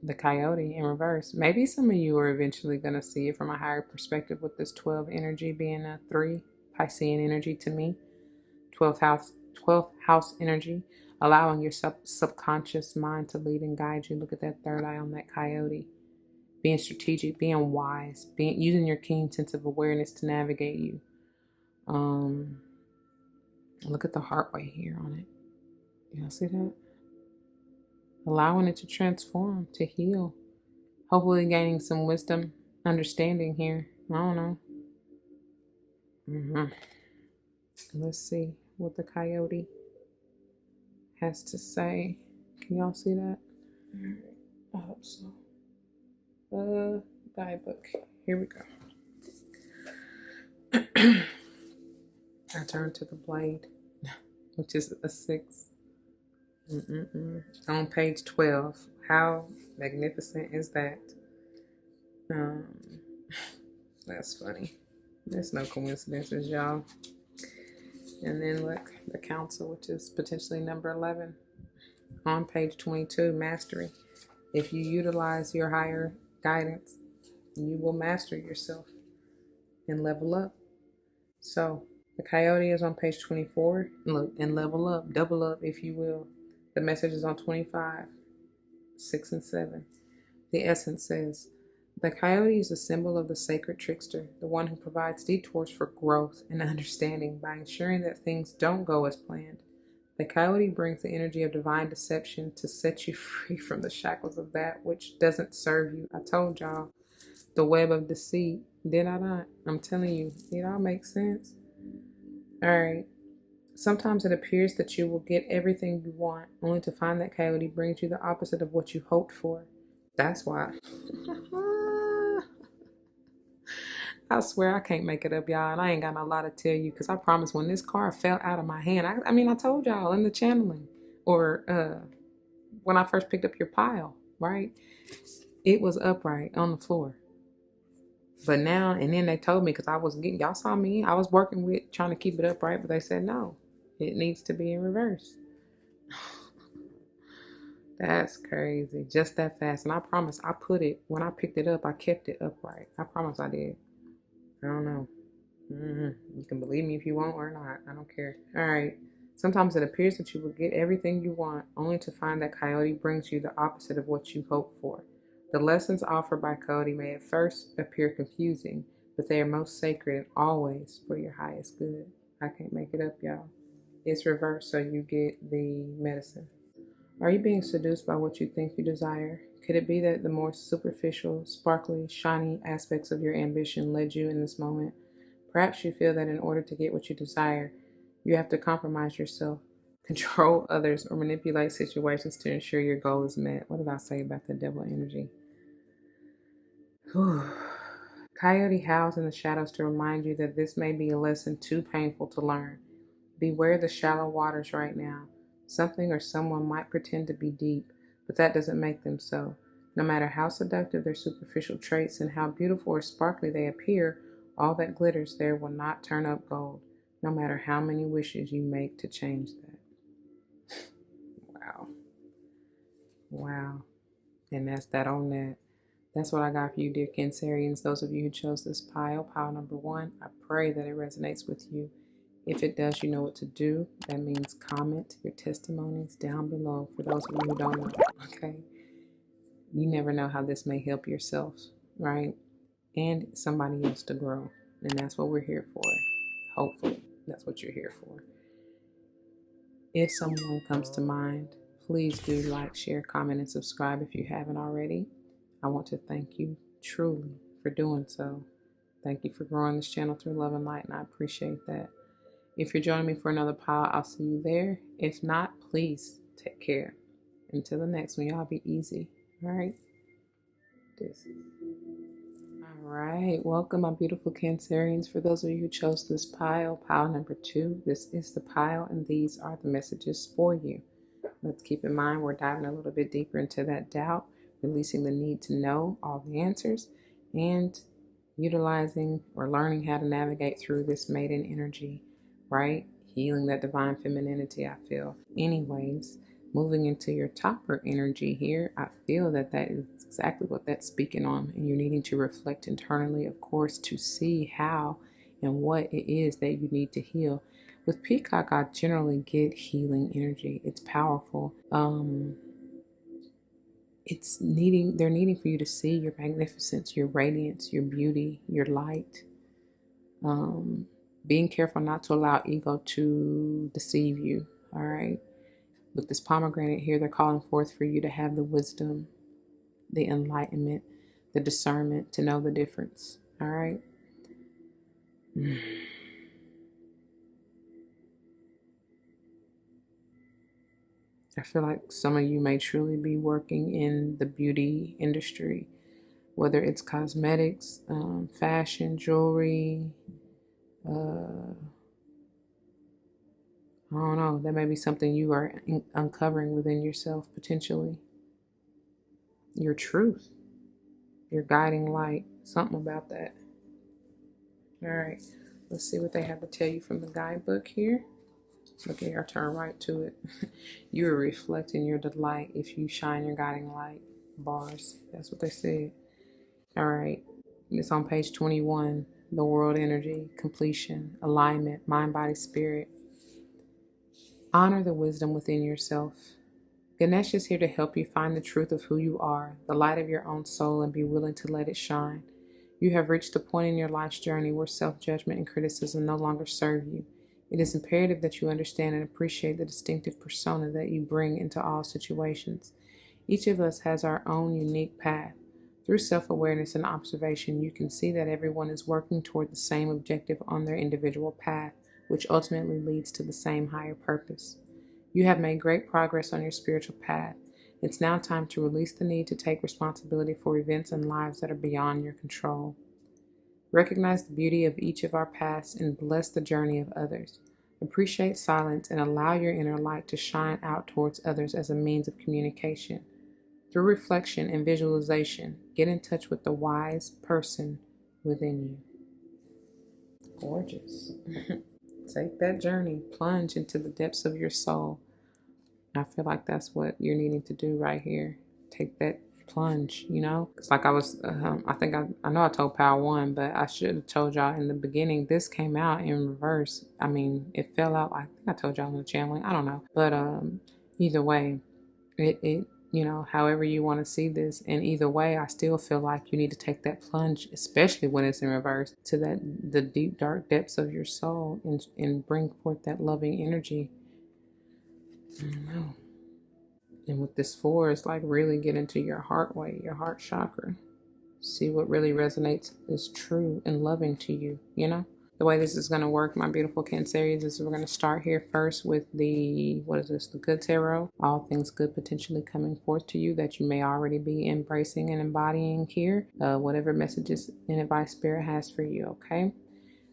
The coyote in reverse. Maybe some of you are eventually going to see it from a higher perspective with this 12 energy being a 3 Piscean energy to me. 12th house energy, allowing your subconscious mind to lead and guide you. Look at that third eye on that coyote. Being strategic, being wise, using your keen sense of awareness to navigate you. Look at the heart right here on it. Y'all see that? Allowing it to transform, to heal. Hopefully gaining some wisdom, understanding here. I don't know. Let's see what the coyote has to say. Can y'all see that? All right. I hope so. Guidebook. Here we go. I turn to the blade, which is a 6. On page 12. How magnificent is that? That's funny. There's no coincidences, y'all. And then look, the council, which is potentially number 11. On page 22, mastery. If you utilize your higher guidance, you will master yourself and level up. So the coyote is on page 24. Look, and level up, double up, if you will. The message is on 25, 6 and 7. The essence says, the coyote is a symbol of the sacred trickster, the one who provides detours for growth and understanding by ensuring that things don't go as planned. The coyote brings the energy of divine deception to set you free from the shackles of that which doesn't serve you. I told y'all, the web of deceit. Did I not? I'm telling you, it all makes sense. All right. Sometimes it appears that you will get everything you want, only to find that coyote brings you the opposite of what you hoped for. That's why. I swear I can't make it up, y'all, and I ain't got no lie to tell you, because I promise when this card fell out of my hand, I mean, I told y'all in the channeling, or when I first picked up your pile, right? It was upright on the floor. But now, and then they told me, because I was getting, y'all saw me, I was working with trying to keep it upright, but they said no, it needs to be in reverse. That's crazy. Just that fast. And I promise I put it, when I picked it up, I kept it upright. I promise I did. I don't know. You can believe me if you want or not. I don't care. All right. Sometimes it appears that you will get everything you want, only to find that Coyote brings you the opposite of what you hoped for. The lessons offered by Coyote may at first appear confusing, but they are most sacred and always for your highest good. I can't make it up, y'all. It's reversed, so you get the medicine. Are you being seduced by what you think you desire? Could it be that the more superficial, sparkly, shiny aspects of your ambition led you in this moment? Perhaps you feel that in order to get what you desire, you have to compromise yourself, control others, or manipulate situations to ensure your goal is met. What did I say about the devil energy? Coyote howls in the shadows to remind you that this may be a lesson too painful to learn. Beware the shallow waters right now. Something or someone might pretend to be deep, but that doesn't make them so. No matter how seductive their superficial traits and how beautiful or sparkly they appear, all that glitters there will not turn up gold, no matter how many wishes you make to change that. Wow. Wow. And that's that on that. That's what I got for you, dear Cancerians. Those of you who chose this pile number 1, I pray that it resonates with you. If it does, you know what to do. That means comment your testimonies down below for those of you who don't know, okay? You never know how this may help yourself, right? And somebody else to grow. And that's what we're here for. Hopefully, that's what you're here for. If someone comes to mind, please do like, share, comment, and subscribe if you haven't already. I want to thank you truly for doing so. Thank you for growing this channel through love and light, and I appreciate that. If you're joining me for another pile, I'll see you there. If not, please take care. Until the next one, y'all be easy. All right? All right. Welcome, my beautiful Cancerians. For those of you who chose this pile number 2, this is the pile, and these are the messages for you. Let's keep in mind we're diving a little bit deeper into that doubt, releasing the need to know all the answers, and utilizing or learning how to navigate through this maiden energy, right? Healing that divine femininity, I feel. Anyways, moving into your topper energy here, I feel that that is exactly what that's speaking on, and you're needing to reflect internally, of course, to see how and what it is that you need to heal. With Peacock, I generally get healing energy. It's powerful. They're needing for you to see your magnificence, your radiance, your beauty, your light. Being careful not to allow ego to deceive you. All right. With this pomegranate here, they're calling forth for you to have the wisdom, the enlightenment, the discernment to know the difference. All right. I feel like some of you may truly be working in the beauty industry, whether it's cosmetics, fashion, jewelry. I don't know. That may be something you are uncovering within yourself, potentially. Your truth, your guiding light, something about that. All right. Let's see what they have to tell you from the guidebook here. Okay, I'll turn right to it. You are reflecting your delight if you shine your guiding light. Bars. That's what they said. All right. It's on page 21. The world energy, completion, alignment, mind, body, spirit. Honor the wisdom within yourself. Ganesha is here to help you find the truth of who you are, the light of your own soul, and be willing to let it shine. You have reached a point in your life's journey where self-judgment and criticism no longer serve you. It is imperative that you understand and appreciate the distinctive persona that you bring into all situations. Each of us has our own unique path. Through self-awareness and observation, you can see that everyone is working toward the same objective on their individual path, which ultimately leads to the same higher purpose. You have made great progress on your spiritual path. It's now time to release the need to take responsibility for events and lives that are beyond your control. Recognize the beauty of each of our paths and bless the journey of others. Appreciate silence and allow your inner light to shine out towards others as a means of communication. Through reflection and visualization, get in touch with the wise person within you. Gorgeous. Take that journey, plunge into the depths of your soul. I feel like that's what you're needing to do right here. Take that plunge, you know? It's like I was, I think I know I told Power One, but I should have told y'all in the beginning, this came out in reverse. I mean, it fell out, I think I told y'all in the channeling, I don't know. But either way, it you know, however you want to see this, and either way, I still feel like you need to take that plunge, especially when it's in reverse, to the deep dark depths of your soul, and bring forth that loving energy. I don't know. And with this 4, it's like really get into your heart way, your heart chakra. See what really resonates is true and loving to you, you know? The way this is going to work, my beautiful Cancerians, is we're going to start here first with the, what is this, the good tarot. All things good potentially coming forth to you that you may already be embracing and embodying here. Whatever messages and advice Spirit has for you, okay?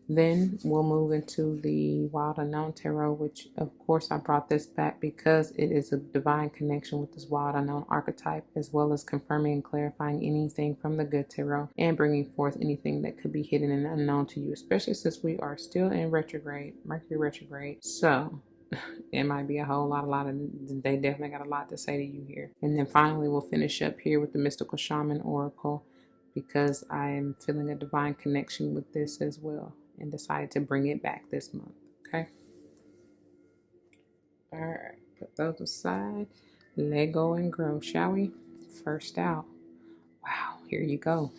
Then we'll move into the Wild Unknown Tarot, which of course I brought this back because it is a divine connection with this Wild Unknown archetype, as well as confirming and clarifying anything from the Good Tarot and bringing forth anything that could be hidden and unknown to you, especially since we are still in retrograde, Mercury retrograde. So it might be a whole lot of, they definitely got a lot to say to you here. And then finally, we'll finish up here with the Mystical Shaman Oracle, because I am feeling a divine connection with this as well, and decided to bring it back this month. Okay. All right. Put those aside. Let go and grow, shall we? First out. Wow. Here you go.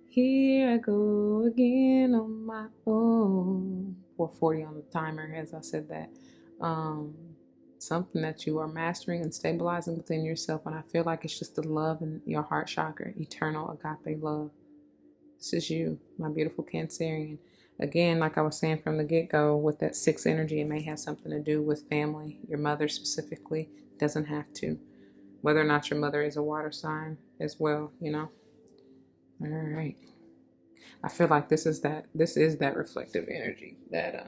Here I go again on my own. 440 on the timer as I said that. Something that you are mastering and stabilizing within yourself. And I feel like it's just the love in your heart chakra, eternal agape love. This is you, my beautiful Cancerian. Again, like I was saying from the get-go, with that 6 energy, it may have something to do with family. Your mother specifically. Doesn't have to. Whether or not your mother is a water sign as well, you know. All right. I feel like this is that reflective energy that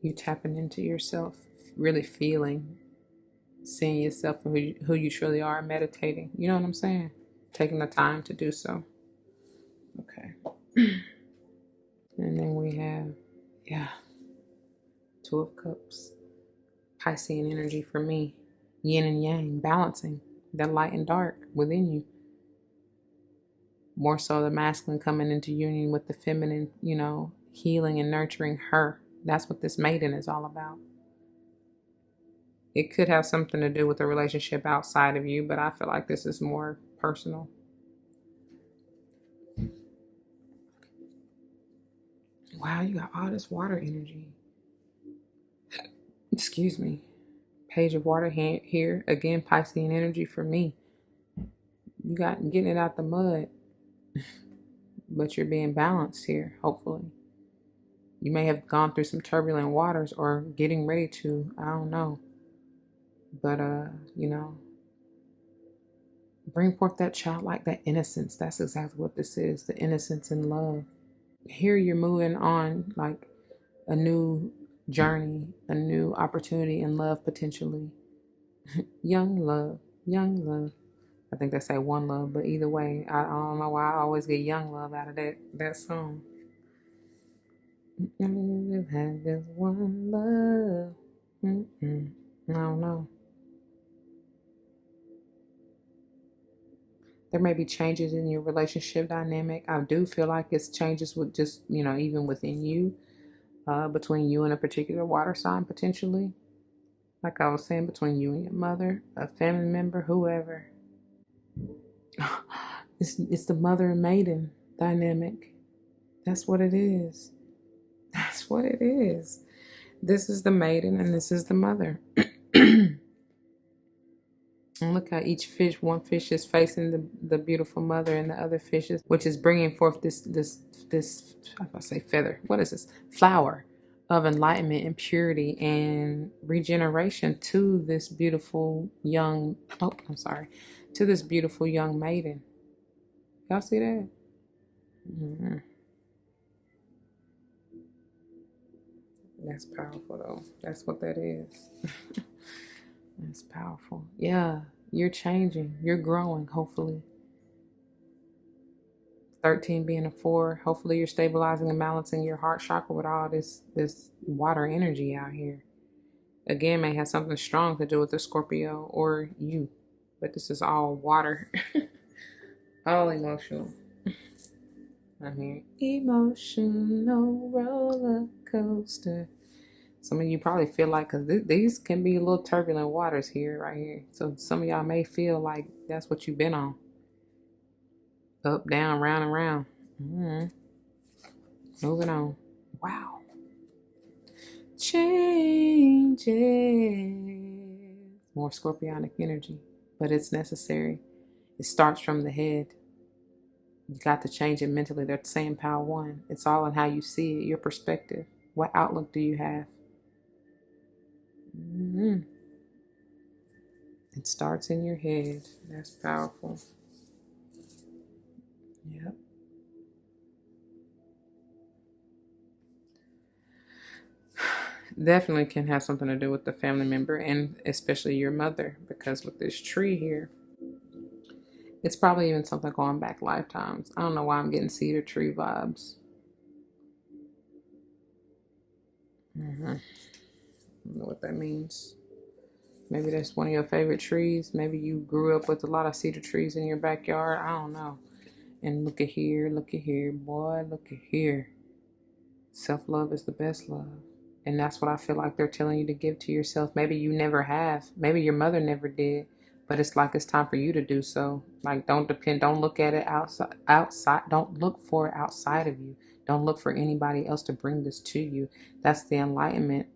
you tapping into yourself, really feeling, seeing yourself for who you truly are, meditating. You know what I'm saying? Taking the time to do so. Okay. And then we have, 2 of Cups. Piscean energy for me. Yin and yang, balancing that light and dark within you. More so the masculine coming into union with the feminine, you know, healing and nurturing her. That's what this maiden is all about. It could have something to do with a relationship outside of you, but I feel like this is more personal. Wow, you got all this water energy. Excuse me. Page of Water here. Again, Piscean energy for me. You got getting it out the mud. But you're being balanced here, hopefully. You may have gone through some turbulent waters or getting ready to. I don't know. But, you know, bring forth that childlike, that innocence. That's exactly what this is. The innocence and love. Here you're moving on like a new journey, a new opportunity in love potentially. Young love. I think they say one love, but either way, I don't know why I always get young love out of that song. You've had just one love. I don't know. There may be changes in your relationship dynamic. I do feel like it's changes with just, you know, even within you, between you and a particular water sign potentially. Like I was saying, between you and your mother, a family member, whoever. It's the mother and maiden dynamic. That's what it is. That's what it is. This is the maiden and this is the mother. And look how each fish, one fish is facing the beautiful mother, and the other fish is, which is bringing forth this, I'm about to say feather. What is this? Flower of enlightenment and purity and regeneration to this beautiful young, to this beautiful young maiden. Y'all see that? Mm-hmm. That's powerful though. That's what that is. That's powerful. Yeah, you're changing. You're growing, hopefully. 13 being a 4. Hopefully you're stabilizing and balancing your heart chakra with all this water energy out here. Again, may have something strong to do with the Scorpio or you. But this is all water. All emotional. I mean, emotional roller coaster. Some of you probably feel like, because these can be a little turbulent waters here, right here. So some of y'all may feel like that's what you've been on. Up, down, round, and round. Moving on. Wow. Changes. More scorpionic energy, but it's necessary. It starts from the head. You got to change it mentally. They're saying power 1. It's all in how you see it, your perspective. What outlook do you have? It starts in your head. That's powerful. Yep. Definitely can have something to do with the family member, and especially your mother, because with this tree here, it's probably even something going back lifetimes. I don't know why I'm getting cedar tree vibes. I don't know what that means. Maybe that's one of your favorite trees. Maybe you grew up with a lot of cedar trees in your backyard. I don't know. And look at here, boy, look at here. Self-love is the best love. And that's what I feel like they're telling you to give to yourself. Maybe you never have. Maybe your mother never did. But it's like it's time for you to do so. Like, don't look at it outside. Don't look for it outside of you. Don't look for anybody else to bring this to you. That's the enlightenment.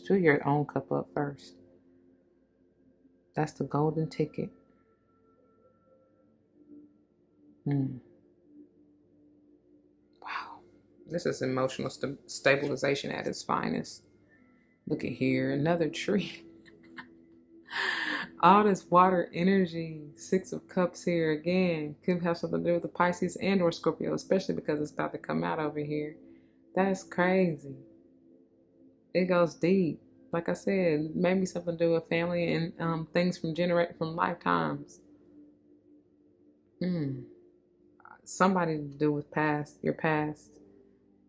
Fill your own cup up first. That's the golden ticket. Wow. This is emotional stabilization at its finest. Look at here, another tree. All this water energy, 6 of Cups here again. Could have something to do with the Pisces and or Scorpio, especially because it's about to come out over here. That's crazy. It goes deep. Like I said, maybe something to do with family and things from lifetimes. Somebody to do with your past.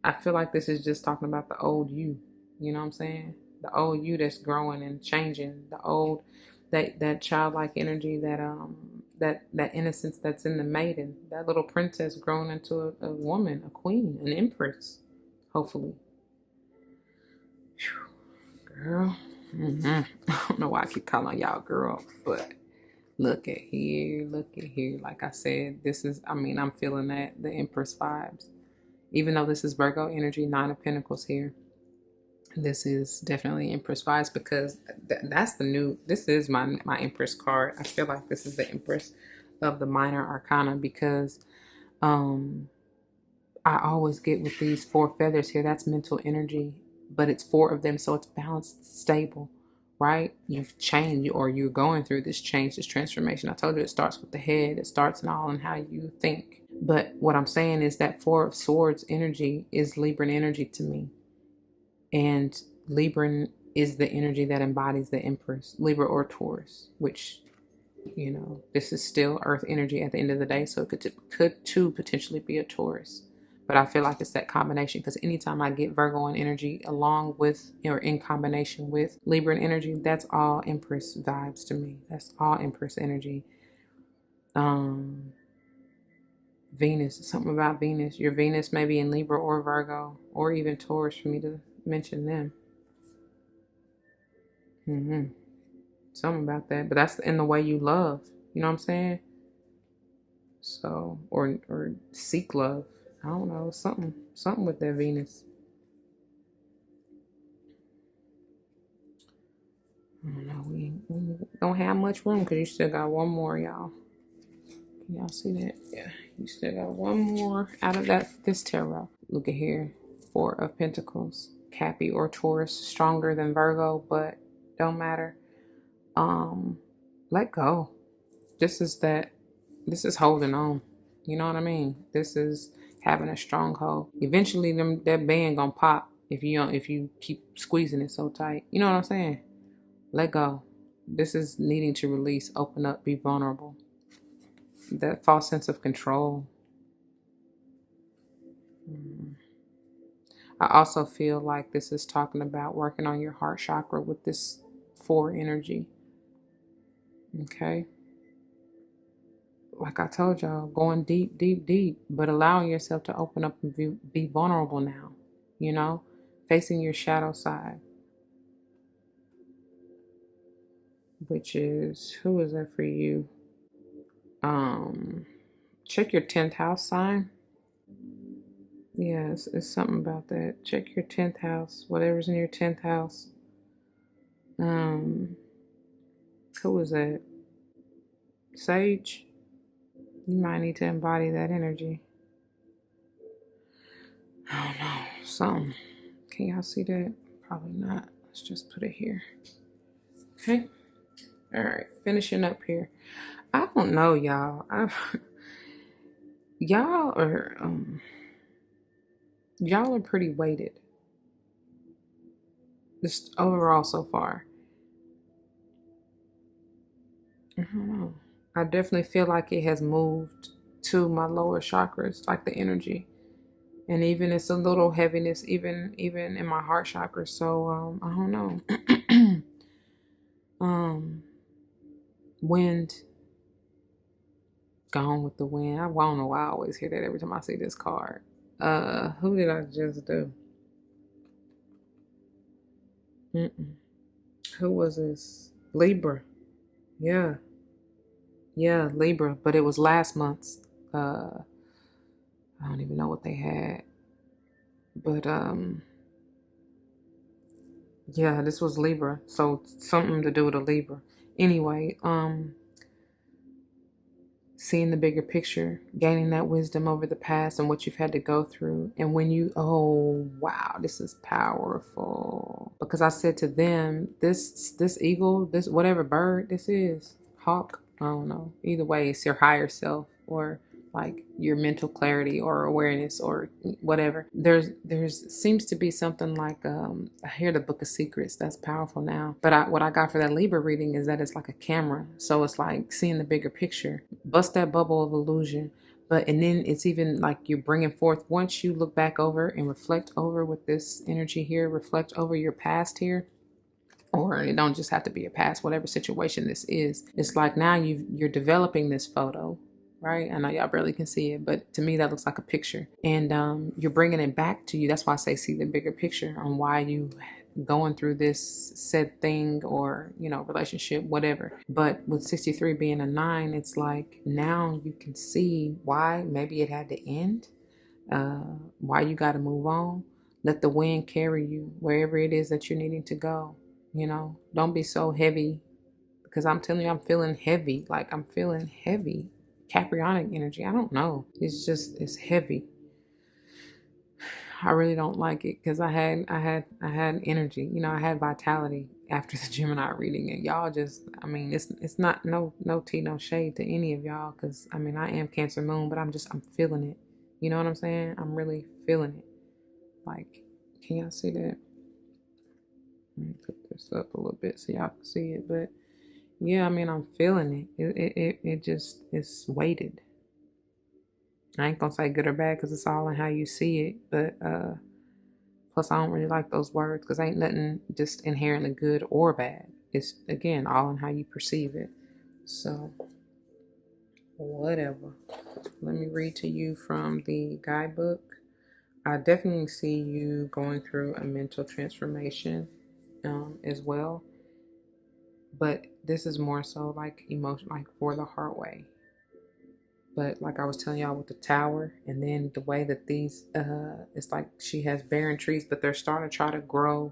I feel like this is just talking about the old you. You know what I'm saying? The old you that's growing and changing. The old that childlike energy, that innocence that's in the maiden. That little princess growing into a woman, a queen, an empress, hopefully. Whew. Girl. I don't know why I keep calling y'all girl, but look at here. Like I said, I'm feeling the Empress vibes. Even though this is Virgo energy, 9 of Pentacles here. This is definitely Empress vibes because this is my Empress card. I feel like this is the Empress of the minor arcana because I always get with these 4 feathers here. That's mental energy, but it's 4 of them, so it's balanced, stable, right? You've changed, or you're going through this change, this transformation. I told you it starts with the head. It starts in how you think. But what I'm saying is that 4 of Swords energy is Libran energy to me. And Libran is the energy that embodies the Empress, Libra or Taurus, which, this is still Earth energy at the end of the day. So it could too potentially be a Taurus. But I feel like it's that combination because anytime I get Virgoan energy along with or in combination with Libran energy, that's all Empress vibes to me. That's all Empress energy. Venus, something about Venus. Your Venus may be in Libra or Virgo or even Taurus for me to mention them. Something about that. But that's in the way you love. You know what I'm saying? So, or seek love. I don't know, something with that Venus. I don't know. We don't have much room because you still got one more, y'all. Can y'all see that? Yeah, you still got one more out of this tarot. Look at here, 4 of Pentacles, Cappy or Taurus, stronger than Virgo, but don't matter. Let go. This is holding on. You know what I mean? This is having a stronghold. Eventually, that band gonna pop if you keep squeezing it so tight. You know what I'm saying? Let go. This is needing to release, open up, be vulnerable. That false sense of control. I also feel like this is talking about working on your heart chakra with this 4 energy. Okay. Like I told y'all, going deep, deep, deep, but allowing yourself to open up and be vulnerable now, you know, facing your shadow side, which is, who is that for you? Check your 10th house sign. Yes, it's something about that. Check your 10th house, whatever's in your 10th house. Who is that? Sage. You might need to embody that energy. I don't know. Something. Can y'all see that? Probably not. Let's just put it here. Okay. All right. Finishing up here. I don't know, y'all. Y'all are pretty weighted. Just overall so far. I don't know. I definitely feel like it has moved to my lower chakras, like the energy. And even it's a little heaviness, even in my heart chakra. So I don't know. Wind. Gone with the wind. I don't know why I always hear that every time I see this card. Who did I just do? Who was this? Libra. Yeah. Yeah, Libra. But it was last month's. I don't even know what they had. But yeah, this was Libra. So something to do with a Libra. Anyway, seeing the bigger picture, gaining that wisdom over the past and what you've had to go through. And when you, oh, wow, this is powerful. Because I said to them, this eagle, this whatever bird this is, hawk, I don't know. Either way, it's your higher self or like your mental clarity or awareness or whatever. There's seems to be something like I hear the Book of Secrets. That's powerful now. But what I got for that Libra reading is that it's like a camera, so it's like seeing the bigger picture, bust that bubble of illusion. And then it's even like you're bringing forth, once you look back over and reflect over with this energy here, reflect over your past here, or it don't just have to be a past, whatever situation this is. It's like now you're developing this photo, right? I know y'all barely can see it, but to me that looks like a picture, and you're bringing it back to you. That's why I say see the bigger picture on why you going through this said thing or relationship, whatever. But with 63 being a 9, it's like now you can see why maybe it had to end, why you got to move on. Let the wind carry you wherever it is that you're needing to go. Don't be so heavy, because I'm telling you, I'm feeling heavy. Like I'm feeling heavy. Caprionic energy. I don't know. It's heavy. I really don't like it because I had energy. I had vitality after the Gemini reading, and y'all just, it's not no tea, no shade to any of y'all, because I am Cancer Moon, but I'm feeling it. You know what I'm saying? I'm really feeling it. Like, can y'all see that? Let me put this up a little bit so y'all can see it. But yeah, I'm feeling it. It just, it's weighted. I ain't gonna say good or bad because it's all in how you see it. But plus, I don't really like those words because ain't nothing just inherently good or bad. It's, again, all in how you perceive it. So, whatever. Let me read to you from the guidebook. I definitely see you going through a mental transformation as well. But this is more so like emotion, like for the heart way. But like I was telling y'all with the tower, and then the way that these, it's like she has barren trees, but they're starting to try to grow.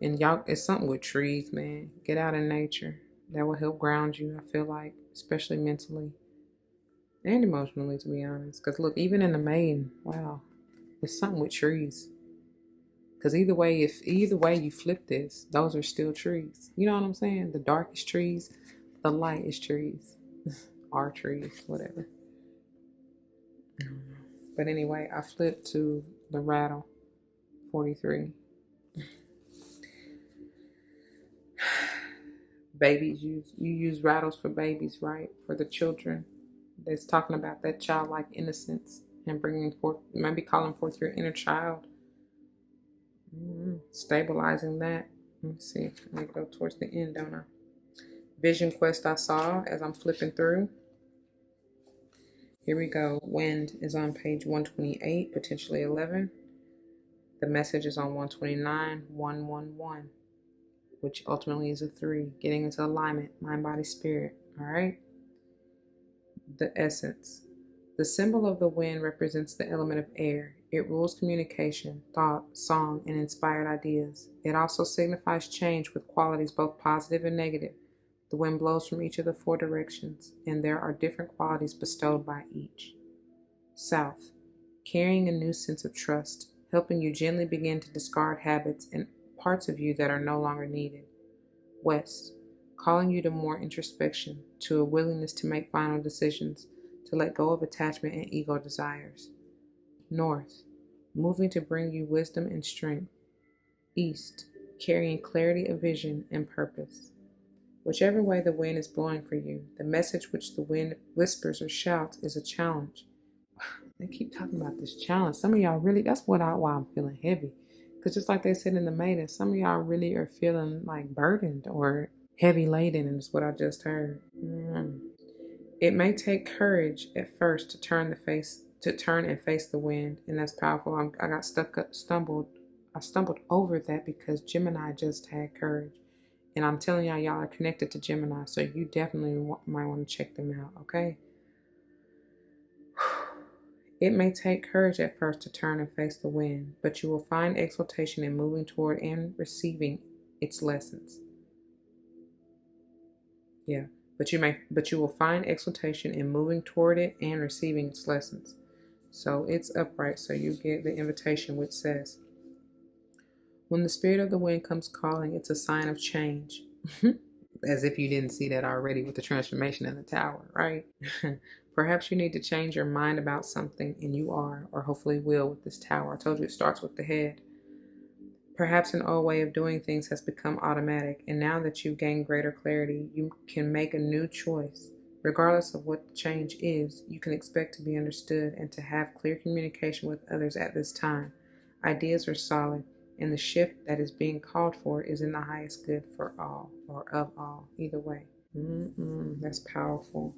And y'all, it's something with trees, man. Get out in nature. That will help ground you, I feel like, especially mentally and emotionally, to be honest. Because look, even in the main, wow, it's something with trees. Because either way you flip this, those are still trees. You know what I'm saying? The dark is trees, the light is trees, are trees, whatever. But anyway, I flipped to the rattle, 43. Babies you use rattles for babies, right? For the children. That's talking about that childlike innocence and bringing forth, maybe calling forth your inner child. Stabilizing that. Let me see. Let me go towards the end, don't I? Vision quest I saw as I'm flipping through. Here we go. Wind is on page 128, potentially 11. The message is on 129, 111, which ultimately is a 3. Getting into alignment, mind, body, spirit. All right. The essence. The symbol of the wind represents the element of air. It rules communication, thought, song, and inspired ideas. It also signifies change with qualities both positive and negative. The wind blows from each of the 4 directions, and there are different qualities bestowed by each. South. Carrying a new sense of trust, helping you gently begin to discard habits and parts of you that are no longer needed. West. Calling you to more introspection, to a willingness to make final decisions, to let go of attachment and ego desires. North, moving to bring you wisdom and strength. East, carrying clarity of vision and purpose. Whichever way the wind is blowing for you, the message which the wind whispers or shouts is a challenge. They keep talking about this challenge. Some of y'all really, that's why I'm feeling heavy. Because just like they said in the maiden, some of y'all really are feeling like burdened or heavy laden, and it's what I just heard. It may take courage at first to turn and face the wind, and that's powerful. I got stumbled over that because Gemini just had courage, and I'm telling y'all are connected to Gemini, so you definitely might want to check them out. Okay. It may take courage at first to turn and face the wind, but you will find exaltation in moving toward and receiving its lessons. Yeah. But you will find exaltation in moving toward it and receiving its lessons. So it's upright, so you get the invitation which says, when the spirit of the wind comes calling, it's a sign of change. As if you didn't see that already with the transformation in the tower, right? Perhaps you need to change your mind about something, and you are, or hopefully will, with this tower. I told you it starts with the head. Perhaps an old way of doing things has become automatic, and now that you've gained greater clarity, you can make a new choice. Regardless of what the change is, you can expect to be understood and to have clear communication with others at this time. Ideas are solid, and the shift that is being called for is in the highest good for all, or of all, either way. That's powerful.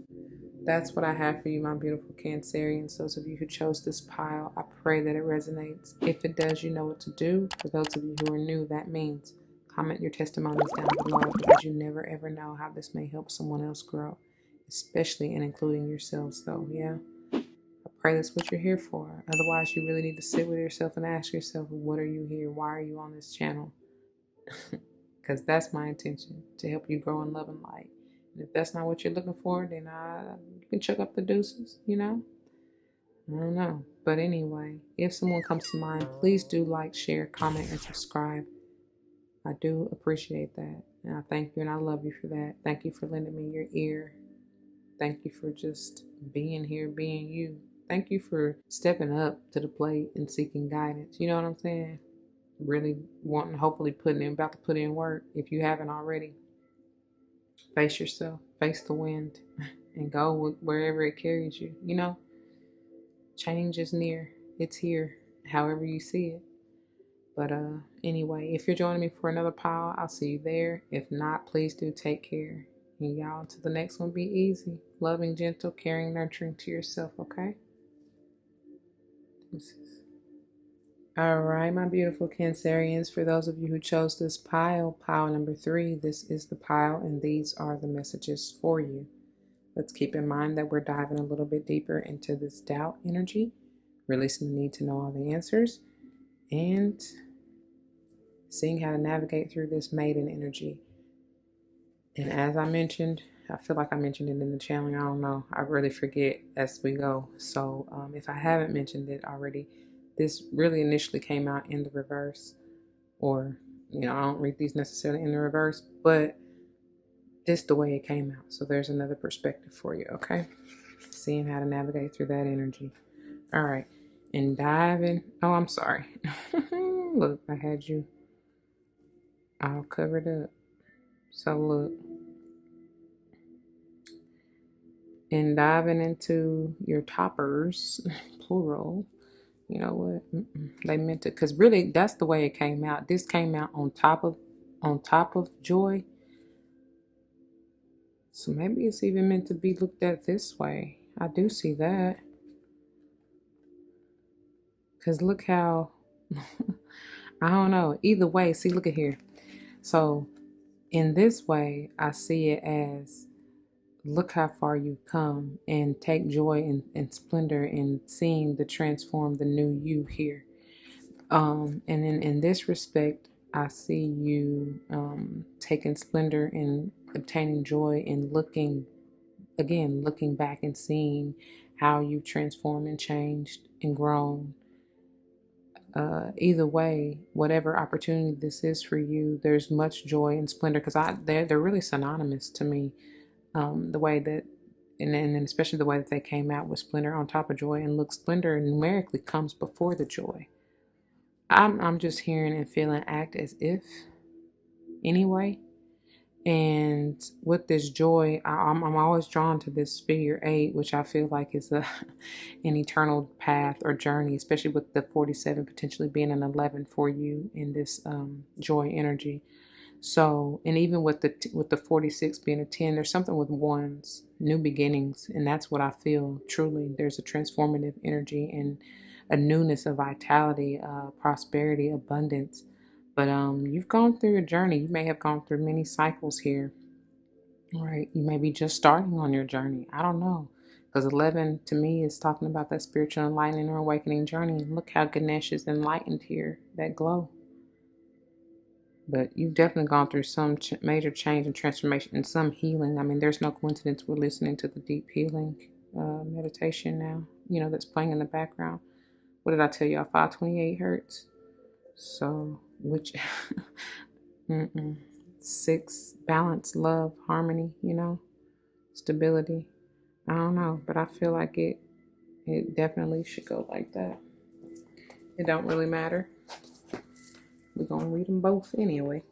That's what I have for you, my beautiful Cancerians. Those of you who chose this pile, I pray that it resonates. If it does, you know what to do. For those of you who are new, that means comment your testimonies down below, because you never ever know how this may help someone else grow, especially and including yourselves, though. Yeah. I pray that's what you're here for. Otherwise, you really need to sit with yourself and ask yourself, what are you here? Why are you on this channel? Because that's my intention, to help you grow in love and light. And if that's not what you're looking for, then you can chuck up the deuces, I don't know. But anyway, if someone comes to mind, please do like, share, comment, and subscribe. I do appreciate that. And I thank you and I love you for that. Thank you for lending me your ear. Thank you for just being here, being you. Thank you for stepping up to the plate and seeking guidance. You know what I'm saying? Really wanting, hopefully about to put in work if you haven't already. Face yourself, face the wind, and go wherever it carries you. Change is near. It's here, however you see it. But anyway, if you're joining me for another pile, I'll see you there. If not, please do take care. And y'all, to the next one, be easy, loving, gentle, caring, nurturing to yourself, okay? All right, my beautiful Cancerians, for those of you who chose this pile number 3, this is the pile, and these are the messages for you. Let's keep in mind that we're diving a little bit deeper into this doubt energy, releasing the need to know all the answers, and seeing how to navigate through this maiden energy. And as I mentioned, I feel like I mentioned it in the channeling. I don't know. I really forget as we go. So if I haven't mentioned it already, this really initially came out in the reverse, or, I don't read these necessarily in the reverse, but just the way it came out. So there's another perspective for you, okay? Seeing how to navigate through that energy. All right. And diving. Oh, I'm sorry. Look, I had you all covered up. So look, and diving into your toppers, plural. You know what? They meant it because really that's the way it came out. This came out on top of joy. So maybe it's even meant to be looked at this way. I do see that. Because look how, I don't know. Either way, see, look at here. So in this way, I see it as look how far you've come and take joy and splendor in seeing the transform, the new you here. And then in this respect, I see you taking splendor and obtaining joy and looking back and seeing how you've transformed and changed and grown. Either way, whatever opportunity this is for you, there's much joy and splendor because they're really synonymous to me. The way that, and especially the way that they came out with splendor on top of joy, and look, splendor numerically comes before the joy. I'm just hearing and feeling act as if anyway. And with this joy, I'm always drawn to this figure 8, which I feel like is an eternal path or journey, especially with the 47 potentially being an 11 for you in this joy energy. So, and even with the 46 being a 10, there's something with ones, new beginnings, and that's what I feel truly. There's a transformative energy and a newness of vitality, prosperity, abundance. But you've gone through a journey. You may have gone through many cycles here, right? You may be just starting on your journey. I don't know. Because 11 to me is talking about that spiritual enlightening or awakening journey. And look how Ganesha is enlightened here, that glow. But you've definitely gone through some major change and transformation and some healing. I mean, there's no coincidence we're listening to the deep healing meditation now, that's playing in the background. What did I tell y'all? 528 hertz. So, which 6, balance, love, harmony, stability. I don't know, but I feel like it definitely should go like that. It don't really matter. We're going to read them both anyway.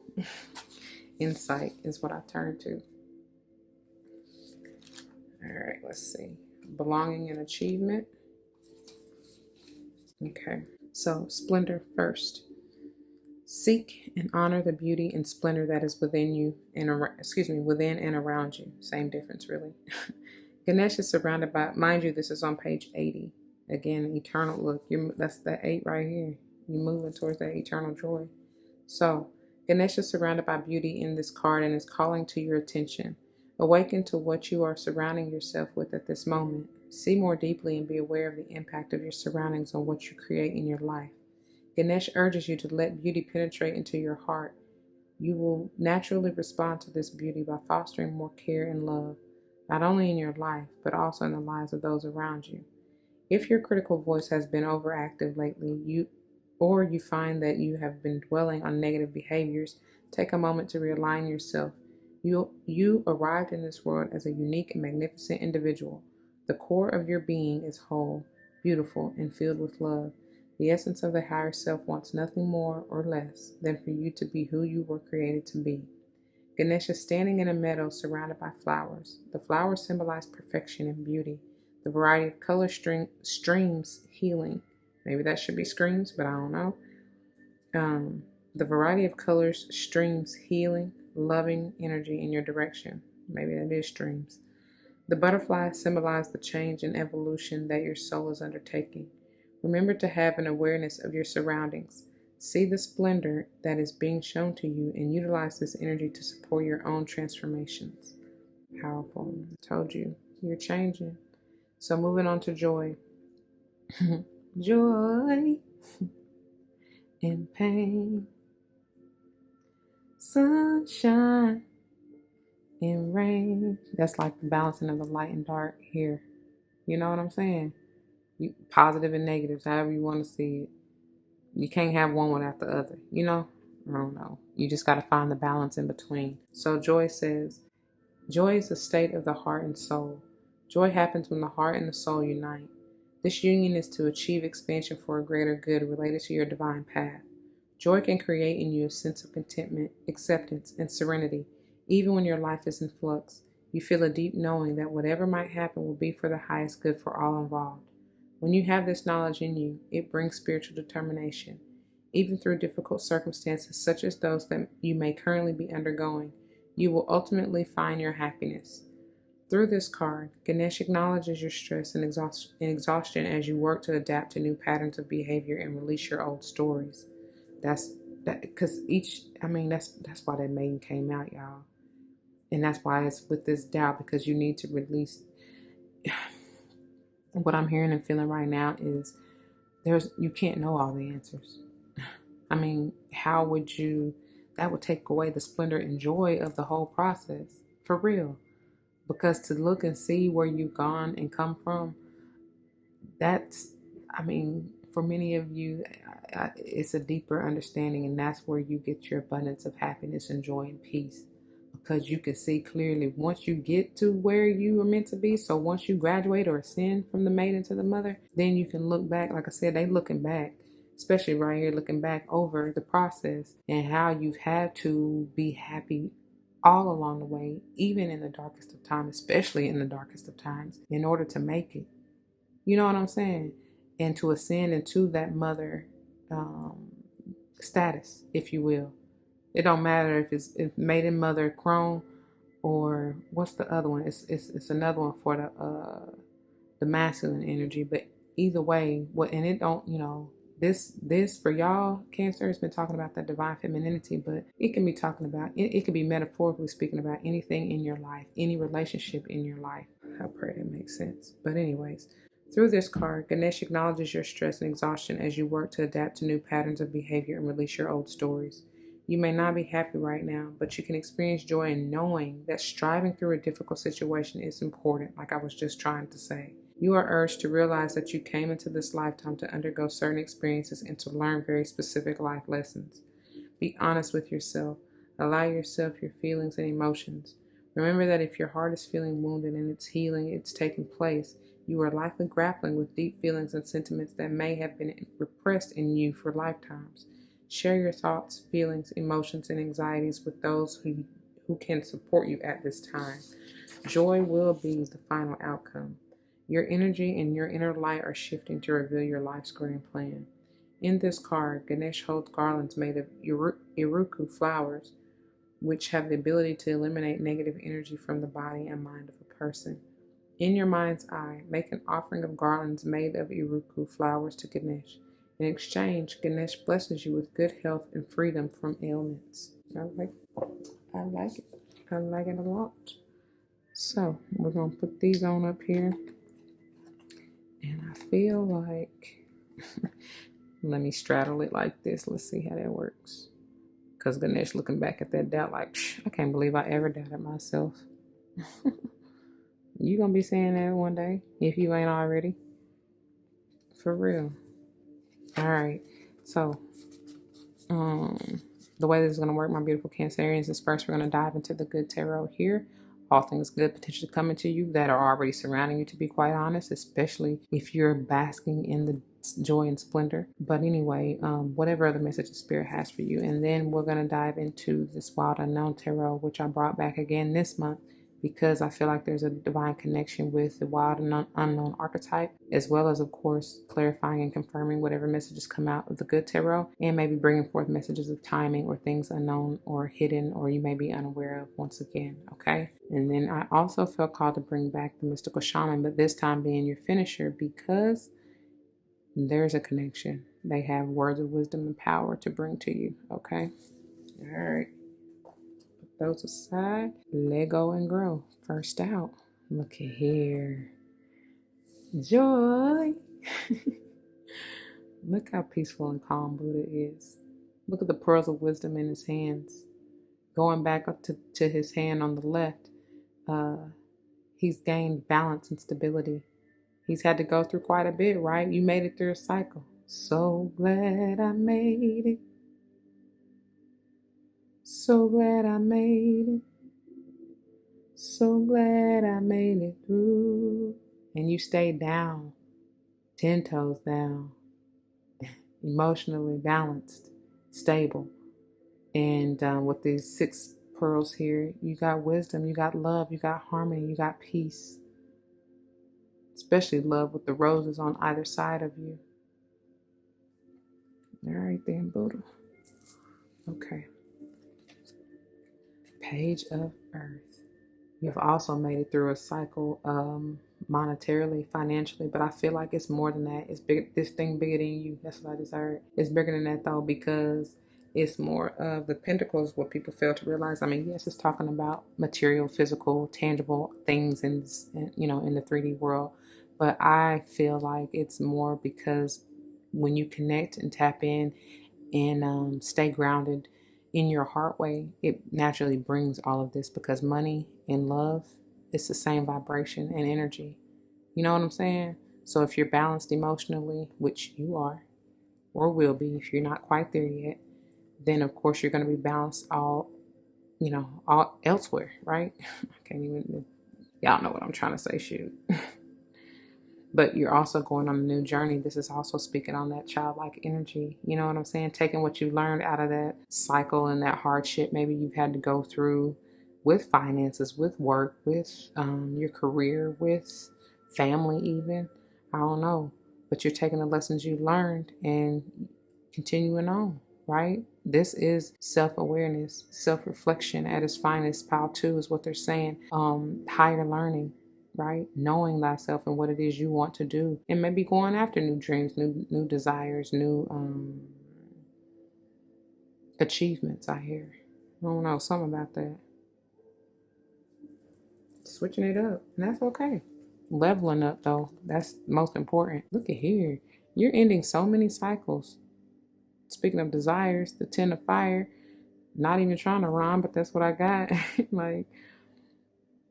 Insight is what I turn to. All right, let's see. Belonging and achievement. Okay, so splendor first. Seek and honor the beauty and splendor that is within you within and around you. Same difference, really. Ganesha is surrounded by, mind you, this is on page 80. Again, eternal look. That's the 8 right here. You're moving towards that eternal joy. So, Ganesha is surrounded by beauty in this card and is calling to your attention. Awaken to what you are surrounding yourself with at this moment. See more deeply and be aware of the impact of your surroundings on what you create in your life. Ganesh urges you to let beauty penetrate into your heart. You will naturally respond to this beauty by fostering more care and love, not only in your life, but also in the lives of those around you. If your critical voice has been overactive lately, you find that you have been dwelling on negative behaviors, take a moment to realign yourself. You arrived in this world as a unique and magnificent individual. The core of your being is whole, beautiful, and filled with love. The essence of the higher self wants nothing more or less than for you to be who you were created to be. Ganesha is standing in a meadow surrounded by flowers. The flowers symbolize perfection and beauty. The variety of color streams healing. Maybe that should be screams, but I don't know. The variety of colors streams healing, loving energy in your direction. Maybe that is streams. The butterflies symbolize the change and evolution that your soul is undertaking. Remember to have an awareness of your surroundings. See the splendor that is being shown to you and utilize this energy to support your own transformations. Powerful. I told you, you're changing. So moving on to joy. Joy and pain. Sunshine and rain. That's like the balancing of the light and dark here. You know what I'm saying? Positive and negatives, however you want to see it. You can't have one without the other, I don't know. You just got to find the balance in between. So Joy says, joy is a state of the heart and soul. Joy happens when the heart and the soul unite. This union is to achieve expansion for a greater good related to your divine path. Joy can create in you a sense of contentment, acceptance, and serenity, even when your life is in flux. You feel a deep knowing that whatever might happen will be for the highest good for all involved. When you have this knowledge in you, it brings spiritual determination. Even through difficult circumstances such as those that you may currently be undergoing, you will ultimately find your happiness. Through this card, Ganesh acknowledges your stress and exhaustion as you work to adapt to new patterns of behavior and release your old stories. That's that because that's why that maiden came out, y'all. And that's why it's with this doubt, because you need to release. What I'm hearing and feeling right now is you can't know all the answers. I mean, how would you, that would take away the splendor and joy of the whole process, for real. Because to look and see where you've gone and come from, that's, I mean, for many of you, it's a deeper understanding, and that's where you get your abundance of happiness and joy and peace. Because you can see clearly once you get to where you are meant to be. So once you graduate or ascend from the maiden to the mother, then you can look back. Like I said, they looking back, especially right here, looking back over the process and how you've had to be happy all along the way, even in the darkest of times, especially in the darkest of times, in order to make it. You know what I'm saying? And to ascend into that mother status, if you will. It don't matter if it's maiden, mother, crone, or what's the other one? It's another one for the masculine energy. But either way, and it don't, this for y'all Cancer has been talking about that divine femininity, but it can be talking about it can be metaphorically speaking about anything in your life, any relationship in your life. I pray that makes sense. But anyways, through this card, Ganesh acknowledges your stress and exhaustion as you work to adapt to new patterns of behavior and release your old stories. You may not be happy right now, but you can experience joy in knowing that striving through a difficult situation is important, like I was just trying to say. You are urged to realize that you came into this lifetime to undergo certain experiences and to learn very specific life lessons. Be honest with yourself. Allow yourself your feelings and emotions. Remember that if your heart is feeling wounded and it's healing, it's taking place, you are likely grappling with deep feelings and sentiments that may have been repressed in you for lifetimes. Share your thoughts, feelings, emotions, and anxieties with those who can support you at this time. Joy will be the final outcome. Your energy and your inner light are shifting to reveal your life's grand plan. In this card, Ganesh holds garlands made of iruku flowers, which have the ability to eliminate negative energy from the body and mind of a person. In your mind's eye, make an offering of garlands made of iruku flowers to Ganesh. In exchange, Ganesh blesses you with good health and freedom from ailments. I like it. I like it a lot. So we're going to put these on up here. And I feel like, let me straddle it like this. Let's see how that works. Because Ganesh looking back at that doubt like, I can't believe I ever doubted myself. You going to be saying that one day if you ain't already. For real. All right. So, the way this is going to work, my beautiful Cancerians, is first we're going to dive into the good tarot here. All things good potentially coming to you that are already surrounding you, to be quite honest, especially if you're basking in the joy and splendor. But anyway, whatever other message the Spirit has for you. And then we're going to dive into this Wild Unknown Tarot, which I brought back again this month because I feel like there's a divine connection with the Wild and Unknown archetype, as well as, of course, clarifying and confirming whatever messages come out of the good tarot, and maybe bringing forth messages of timing or things unknown or hidden or you may be unaware of once again, okay? And then I also felt called to bring back the mystical shaman, but this time being your finisher, because there's a connection. They have words of wisdom and power to bring to you, okay? All right. Those aside, let go and grow. First out, look at here. Joy. Look how peaceful and calm Buddha is. Look at the pearls of wisdom in his hands. Going back up to his hand on the left, he's gained balance and stability. He's had to go through quite a bit, right? You made it through a cycle. So glad I made it. So glad I made it. So glad I made it through. And you stayed down, 10 toes down, emotionally balanced, stable. And with these 6 pearls here. You got wisdom, you got love, you got harmony, you got peace. Especially love with the roses on either side of you. All right then, Buddha. Okay. Page of Earth. You've also made it through a cycle, monetarily, financially, but I feel like it's more than that. It's big. This thing bigger than you. That's what I just heard. It's bigger than that though, because it's more of the pentacles. What people fail to realize. I mean, yes, it's talking about material, physical, tangible things in the 3D world, but I feel like it's more because when you connect and tap in and stay grounded in your heart way, it naturally brings all of this, because money and love, it's the same vibration and energy. You know what I'm saying? So if you're balanced emotionally, which you are or will be if you're not quite there yet, then of course you're going to be balanced all elsewhere, right? I can't even, y'all know what I'm trying to say, shoot. But you're also going on a new journey. This is also speaking on that childlike energy. You know what I'm saying? Taking what you learned out of that cycle and that hardship maybe you've had to go through with finances, with work, with your career, with family even. I don't know. But you're taking the lessons you learned and continuing on, right? This is self-awareness, self-reflection at its finest. Pile 2 is what they're saying. Higher learning, right? Knowing thyself and what it is you want to do, and maybe going after new dreams, new desires, new achievements. I hear. I don't know, something about that. Switching it up, and that's okay. Leveling up though, that's most important. Look at here. You're ending so many cycles. Speaking of desires, the 10 of fire, not even trying to rhyme, but that's what I got. Like,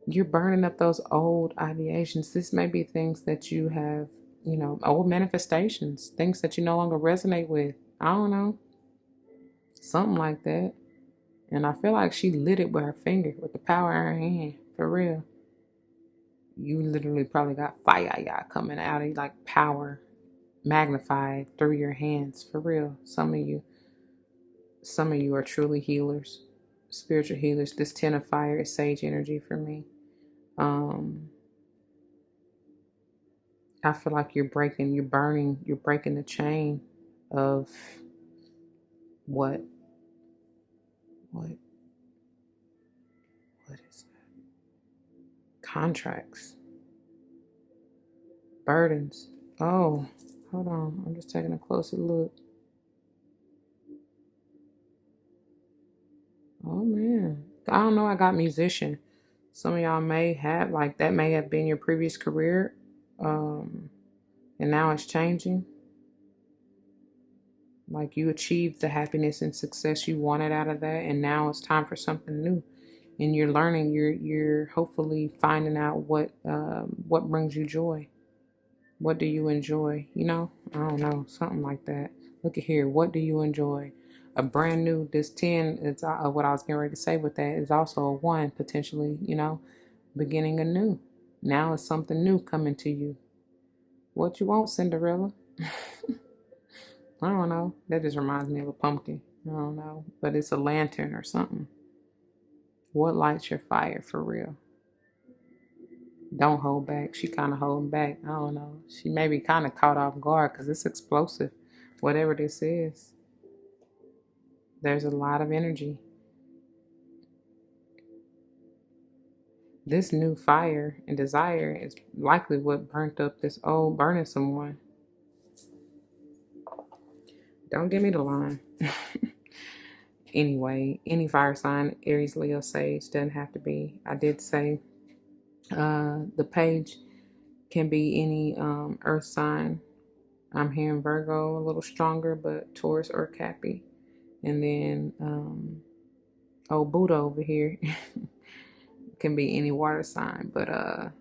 you're burning up those old ideations. This may be things that you have, old manifestations, things that you no longer resonate with. I don't know. Something like that. And I feel like she lit it with her finger, with the power in her hand. For real. You literally probably got fire coming out of you, like power magnified through your hands. For real. Some of you are truly healers, spiritual healers. This 10 of fire is sage energy for me. I feel like you're breaking the chain of what is that? Contracts, burdens. Oh, hold on. I'm just taking a closer look. Oh man. I don't know. I got musician. Some of y'all may have, like, that may have been your previous career. And now it's changing. Like, you achieved the happiness and success you wanted out of that, and now it's time for something new. And you're learning. You're hopefully finding out what brings you joy. What do you enjoy? I don't know, something like that. Look at here. What do you enjoy? A brand new. This 10 is what I was getting ready to say. With that is also a 1 potentially. Beginning anew. Now it's something new coming to you. What you want, Cinderella? I don't know. That just reminds me of a pumpkin. I don't know. But it's a lantern or something. What lights your fire for real? Don't hold back. She kind of holding back. I don't know. She may be kind of caught off guard because it's explosive. Whatever this is. There's a lot of energy. This new fire and desire is likely what burnt up this old burning someone. Don't give me the line. Anyway, any fire sign, Aries, Leo, Sage, doesn't have to be. I did say the page can be any earth sign. I'm hearing Virgo a little stronger, but Taurus or Cappy. And then, Buddha over here can be any water sign, but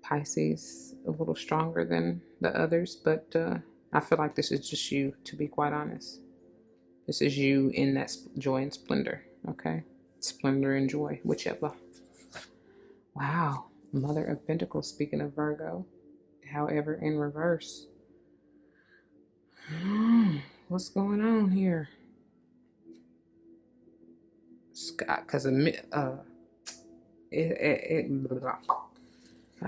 Pisces a little stronger than the others. But I feel like this is just you, to be quite honest. This is you in that joy and splendor, okay? Splendor and joy, whichever. Wow. Mother of Pentacles, speaking of Virgo. However, in reverse. What's going on here? Scott, because I'll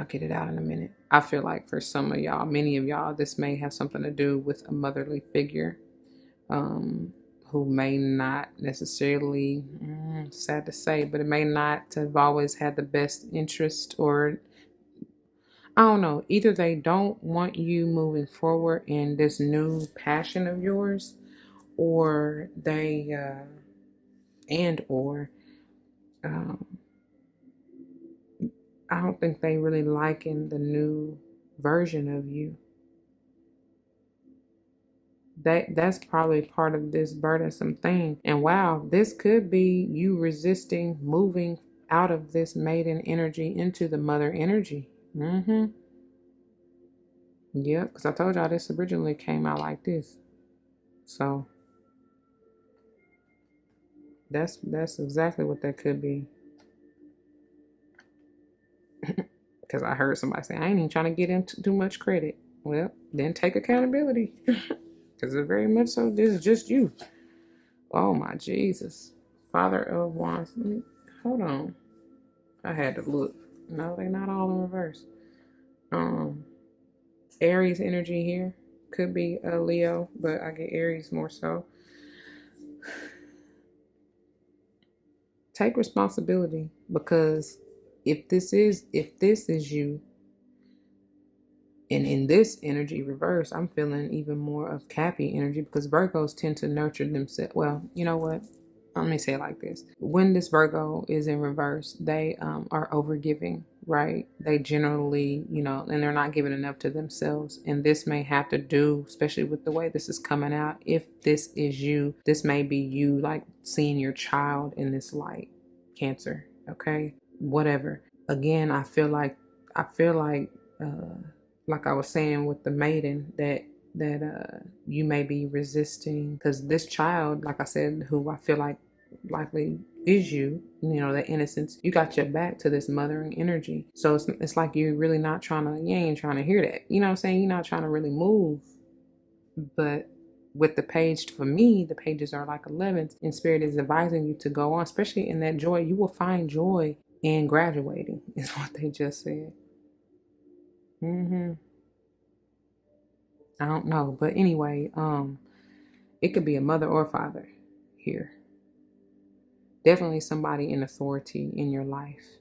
get it out in a minute. I feel like for some of y'all, many of y'all, this may have something to do with a motherly figure, who may not necessarily, sad to say, but it may not have always had the best interest, or I don't know. Either they don't want you moving forward in this new passion of yours, or they, um, I don't think they really liking the new version of you. That's probably part of this burdensome thing. And wow, this could be you resisting moving out of this maiden energy into the mother energy. Yep, because I told y'all this originally came out like this. So that's exactly what that could be. Because I heard somebody say, I ain't even trying to get into too much credit. Well, then take accountability. Because it's very much so, this is just you. Oh my Jesus. Father of Wands. Hold on. I had to look. No, they're not all in reverse. Aries energy here. Could be a Leo, but I get Aries more so. Take responsibility, because if this is you, and in this energy reverse, I'm feeling even more of Cappy energy, because Virgos tend to nurture themselves. Well, you know what? Let me say it like this. When this Virgo is in reverse, they are overgiving, right? They generally, and they're not giving enough to themselves. And this may have to do, especially with the way this is coming out, if this is you, this may be you like seeing your child in this light. Cancer, okay? Whatever. Again, I feel like I was saying with the maiden, that you may be resisting, because this child, like I said, who I feel like likely is you, that innocence, you got your back to this mothering energy. So it's like you're really not you ain't trying to hear that. You know what I'm saying? You're not trying to really move. But with the page, for me, the pages are like 11s, and Spirit is advising you to go on, especially in that joy. You will find joy in graduating, is what they just said. I don't know, but anyway, it could be a mother or father here. Definitely somebody in authority in your life.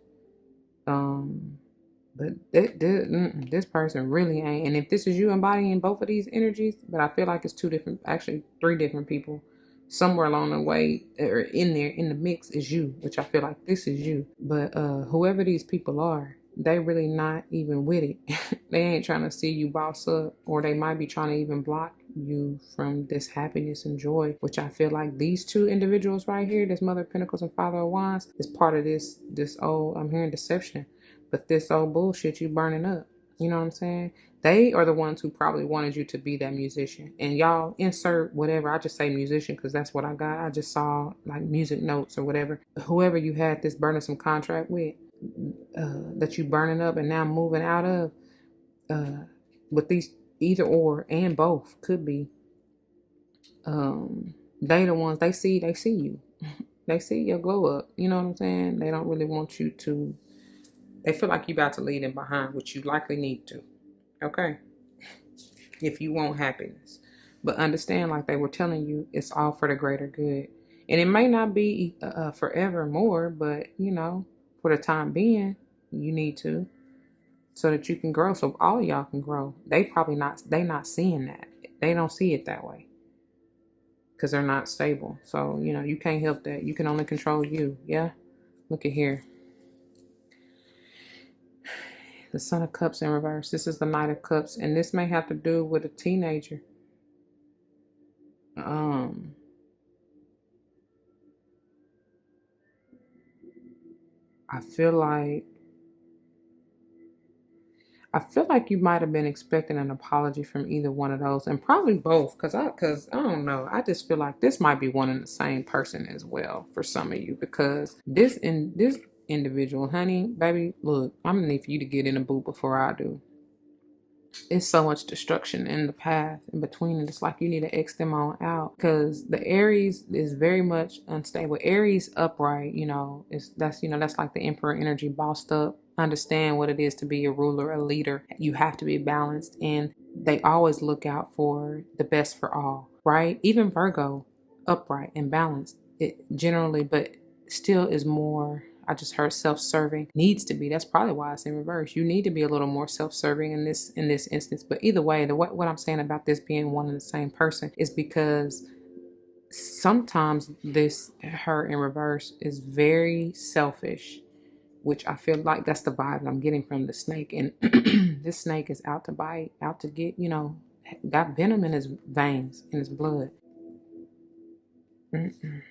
But this person really ain't. And if this is you embodying both of these energies, but I feel like it's actually three different people. Somewhere along the way, or in there, in the mix, is you, which I feel like this is you. But whoever these people are, they really not even with it. They ain't trying to see you boss up, or they might be trying to even block you from this happiness and joy, which I feel like these two individuals right here, this Mother of Pentacles and Father of Wands, is part of this old, I'm hearing deception, but this old bullshit you burning up. You know what I'm saying? They are the ones who probably wanted you to be that musician. And y'all insert whatever. I just say musician because that's what I got. I just saw like music notes or whatever. Whoever you had this burdensome contract with, that you burning up and now moving out of, with these either or and both could be. They the ones, they see you. They see your glow up. You know what I'm saying? They don't really want you to. They feel like you about to leave them behind, which you likely need to. Okay, if you want happiness, but understand, like they were telling you, it's all for the greater good, and it may not be forever more, but for the time being, you need to, so that you can grow, so all of y'all can grow. They not seeing that. They don't see it that way because they're not stable. So you can't help that. You can only control you. Yeah, look at here. The Son of Cups in reverse. This is the Knight of Cups. And this may have to do with a teenager. I feel like you might have been expecting an apology from either one of those, and probably both, because I don't know. I just feel like this might be one and the same person as well for some of you, because this individual, honey, baby, look, I'm gonna need for you to get in the boot before I do. it's so much destruction in the path in between, and it's like you need to X them all out, because the Aries is very much unstable. Aries upright, that's like the Emperor energy, bossed up, understand what it is to be a ruler, a leader. You have to be balanced, and they always look out for the best for all, right? Even Virgo, upright and balanced, it generally, but still is more, I just heard self-serving, needs to be. That's probably why it's in reverse. You need to be a little more self-serving in this instance. But either way, what I'm saying about this being one and the same person is because sometimes her in reverse is very selfish, which I feel like that's the vibe I'm getting from the snake. And this snake is out to bite, out to get, got venom in his veins, in his blood. Mm-mm.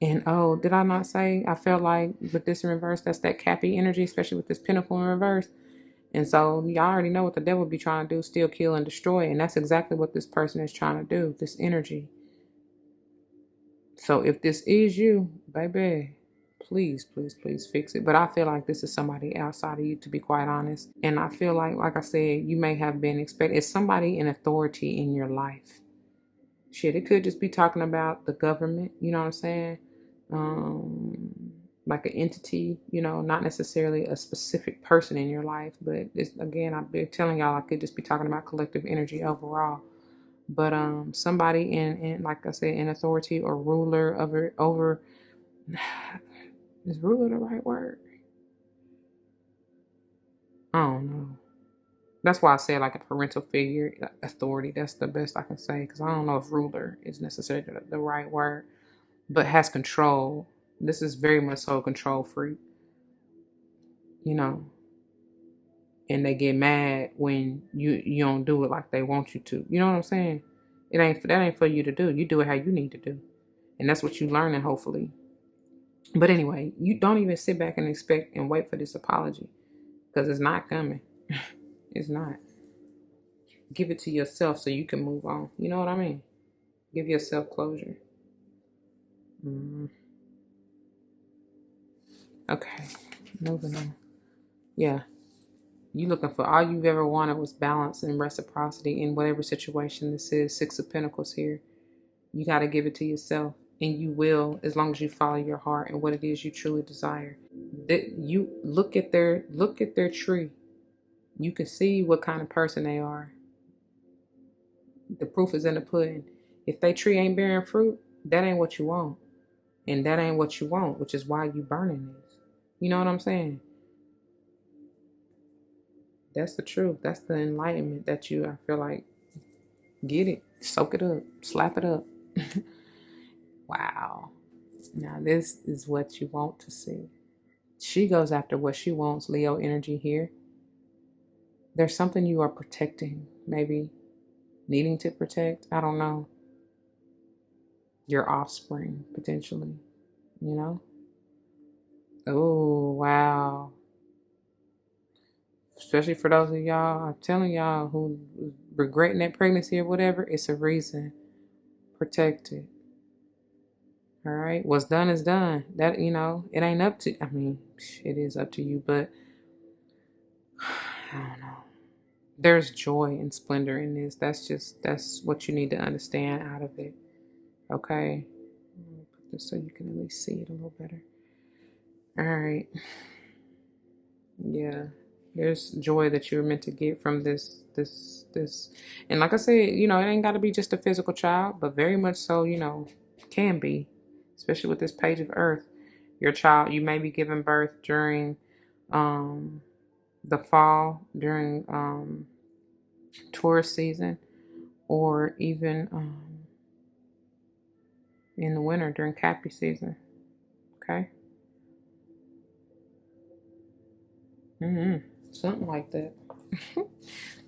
And oh, did I not say I felt like with this in reverse, that's that Cappy energy, especially with this Pentacle in reverse. And so y'all already know what the devil be trying to do, steal, kill, and destroy. And that's exactly what this person is trying to do, this energy. So if this is you, baby, please, please, please fix it. But I feel like this is somebody outside of you, to be quite honest. And I feel like I said, you may have been expected. It's somebody in authority in your life. Shit, it could just be talking about the government, you know what I'm saying? Like an entity, not necessarily a specific person in your life, but again, I've been telling y'all, I could just be talking about collective energy overall. But somebody in like I said, in authority or ruler over is ruler the right word? I don't know. That's why I say like a parental figure, authority. That's the best I can say, because I don't know if ruler is necessarily the right word, but has control. This is very much so a control freak, and they get mad when you don't do it like they want you to. You know what I'm saying? That ain't for you to do. You do it how you need to do, and that's what you learning, hopefully. But anyway, you don't even sit back and expect and wait for this apology, because it's not coming. It's not. Give it to yourself so you can move on. You know what I mean? Give yourself closure. Okay, moving on. Yeah, you looking for all you've ever wanted was balance and reciprocity in whatever situation this is. Six of Pentacles here. You got to give it to yourself, and you will, as long as you follow your heart and what it is you truly desire. That you look at their tree. You can see what kind of person they are. The proof is in the pudding. If they tree ain't bearing fruit, that ain't what you want. And that ain't what you want, which is why you burning this. You know what I'm saying? That's the truth. That's the enlightenment that I feel like, get it, soak it up, slap it up. Wow. Now this is what you want to see. She goes after what she wants, Leo energy here. There's something you are protecting, maybe needing to protect. I don't know. Your offspring, potentially, Oh, wow. Especially for those of y'all, I'm telling y'all, who regretting that pregnancy or whatever, it's a reason. Protect it. All right. What's done is done. That, it ain't up to, it is up to you, but I don't know. There's joy and splendor in this. That's what you need to understand out of it. Okay. I'm gonna put this so you can at least see it a little better. All right. Yeah. There's joy that you're meant to get from this. And like I said, it ain't got to be just a physical child, but very much so, can be, especially with this page of earth. Your child, you may be giving birth during the fall, during Taurus season, or even in the winter during Cappy season. Okay. Something like that.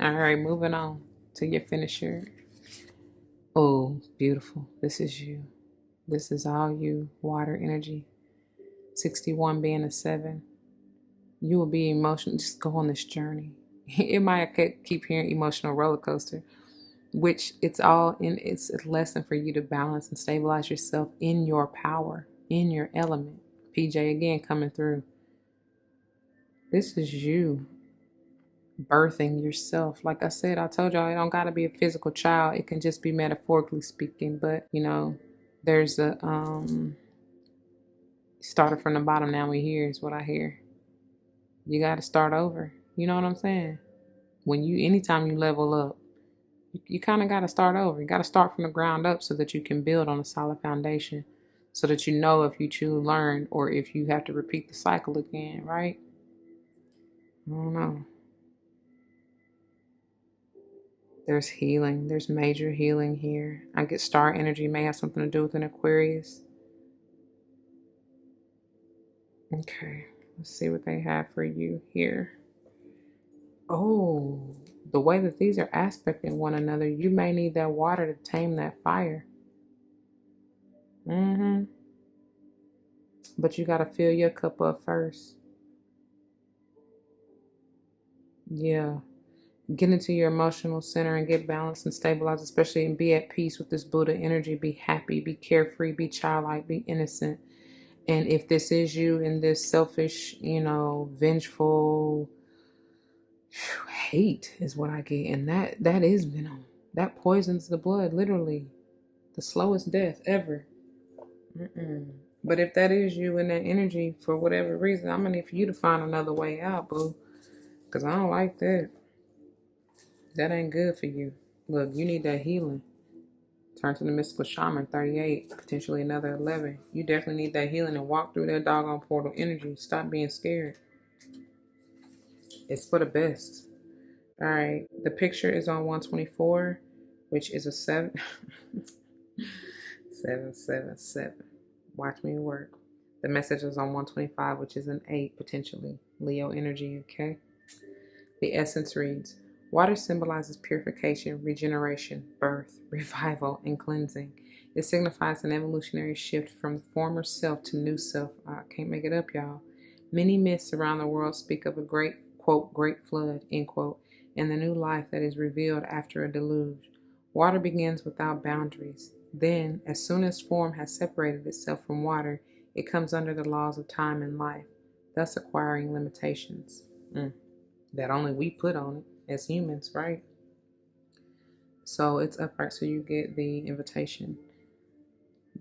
All right, moving on to your finisher. Oh, beautiful. This is you. This is all you. Water energy. 61 being a 7. You will be emotional. Just go on this journey. It might keep hearing emotional roller coaster, which it's a lesson for you to balance and stabilize yourself in your power, in your element. PJ again coming through. This is you. birthing yourself. Like I said, I told y'all it don't gotta be a physical child. It can just be metaphorically speaking. But there's a started from the bottom. Now we here is what I hear. You got to start over. You know what I'm saying? Anytime you level up, you kind of got to start over. You got to start from the ground up so that you can build on a solid foundation, so that you know if you choose learn or if you have to repeat the cycle again, right? I don't know. There's healing. There's major healing here. I get star energy may have something to do with an Aquarius. Okay, let's see what they have for you here. Oh, the way that these are aspecting one another, you may need that water to tame that fire. But you got to fill your cup up first. Yeah. Get into your emotional center and get balanced and stabilized, especially, and be at peace with this Buddha energy. Be happy, be carefree, be childlike, be innocent. And if this is you in this selfish, vengeful hate is what I get. And that is venom. That poisons the blood, literally. The slowest death ever. But if that is you in that energy, for whatever reason, I'm going to need for you to find another way out, boo. Because I don't like that. That ain't good for you. Look, you need that healing. Turn to the mystical shaman, 38, potentially another 11. You definitely need that healing and walk through that doggone portal energy. Stop being scared. It's for the best. All right. The picture is on 124, which is a 7. 777. Watch me work. The message is on 125, which is an 8, potentially. Leo energy, okay? The essence reads, water symbolizes purification, regeneration, birth, revival, and cleansing. It signifies an evolutionary shift from the former self to new self. I can't make it up, y'all. Many myths around the world speak of a great, quote, great flood, end quote, and the new life that is revealed after a deluge. Water begins without boundaries. Then, as soon as form has separated itself from water, it comes under the laws of time and life, thus acquiring limitations. That only we put on it as humans, right? So it's upright, so you get the invitation.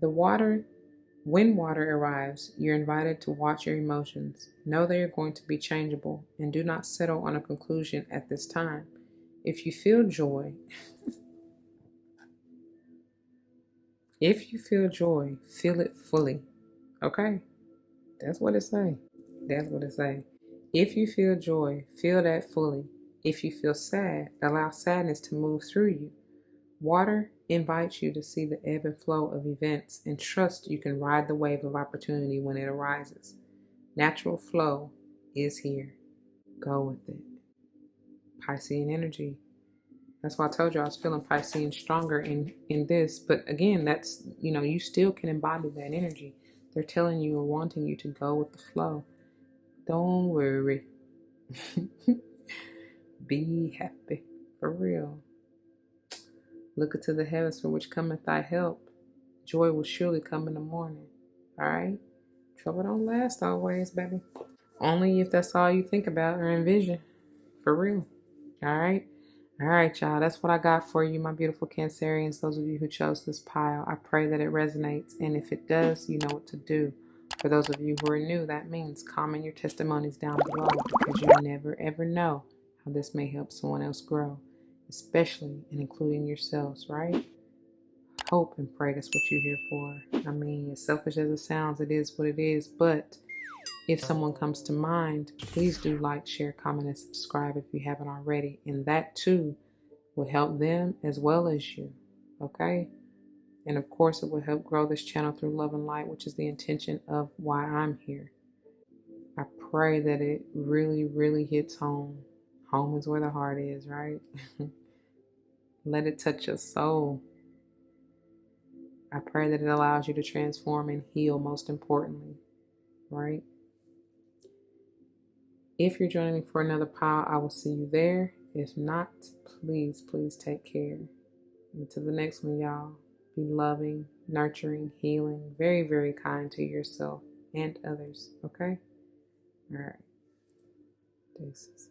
When water arrives, you're invited to watch your emotions. Know they are going to be changeable and do not settle on a conclusion at this time. If you feel joy, feel it fully. Okay? That's what it say. If you feel joy, feel that fully. If you feel sad, allow sadness to move through you. Water invites you to see the ebb and flow of events and trust you can ride the wave of opportunity when it arises. Natural flow is here. Go with it. Piscean energy. That's why I told you I was feeling Piscean stronger in this. But again, that's, you still can embody that energy. They're telling you or wanting you to go with the flow. Don't worry. Be happy. For real. Look into the heavens from which cometh thy help. Joy will surely come in the morning. Alright? Trouble don't last always, baby. Only if that's all you think about or envision. For real. Alright? Alright, y'all. That's what I got for you, my beautiful Cancerians. Those of you who chose this pile. I pray that it resonates. And if it does, you know what to do. For those of you who are new, that means comment your testimonies down below, because you never ever know how this may help someone else grow, especially and including yourselves, right? Hope and pray that's what you're here for. I mean, as selfish as it sounds, it is what it is. But if someone comes to mind, please do like, share, comment, and subscribe if you haven't already. And that too will help them as well as you. Okay? And of course, it will help grow this channel through love and light, which is the intention of why I'm here. I pray that it really, really hits home. Home is where the heart is, right? Let it touch your soul. I pray that it allows you to transform and heal, most importantly, right? If you're joining me for another pile, I will see you there. If not, please, please take care. Until the next one, y'all. Be loving, nurturing, healing, very, very kind to yourself and others, okay? All right. Deuces.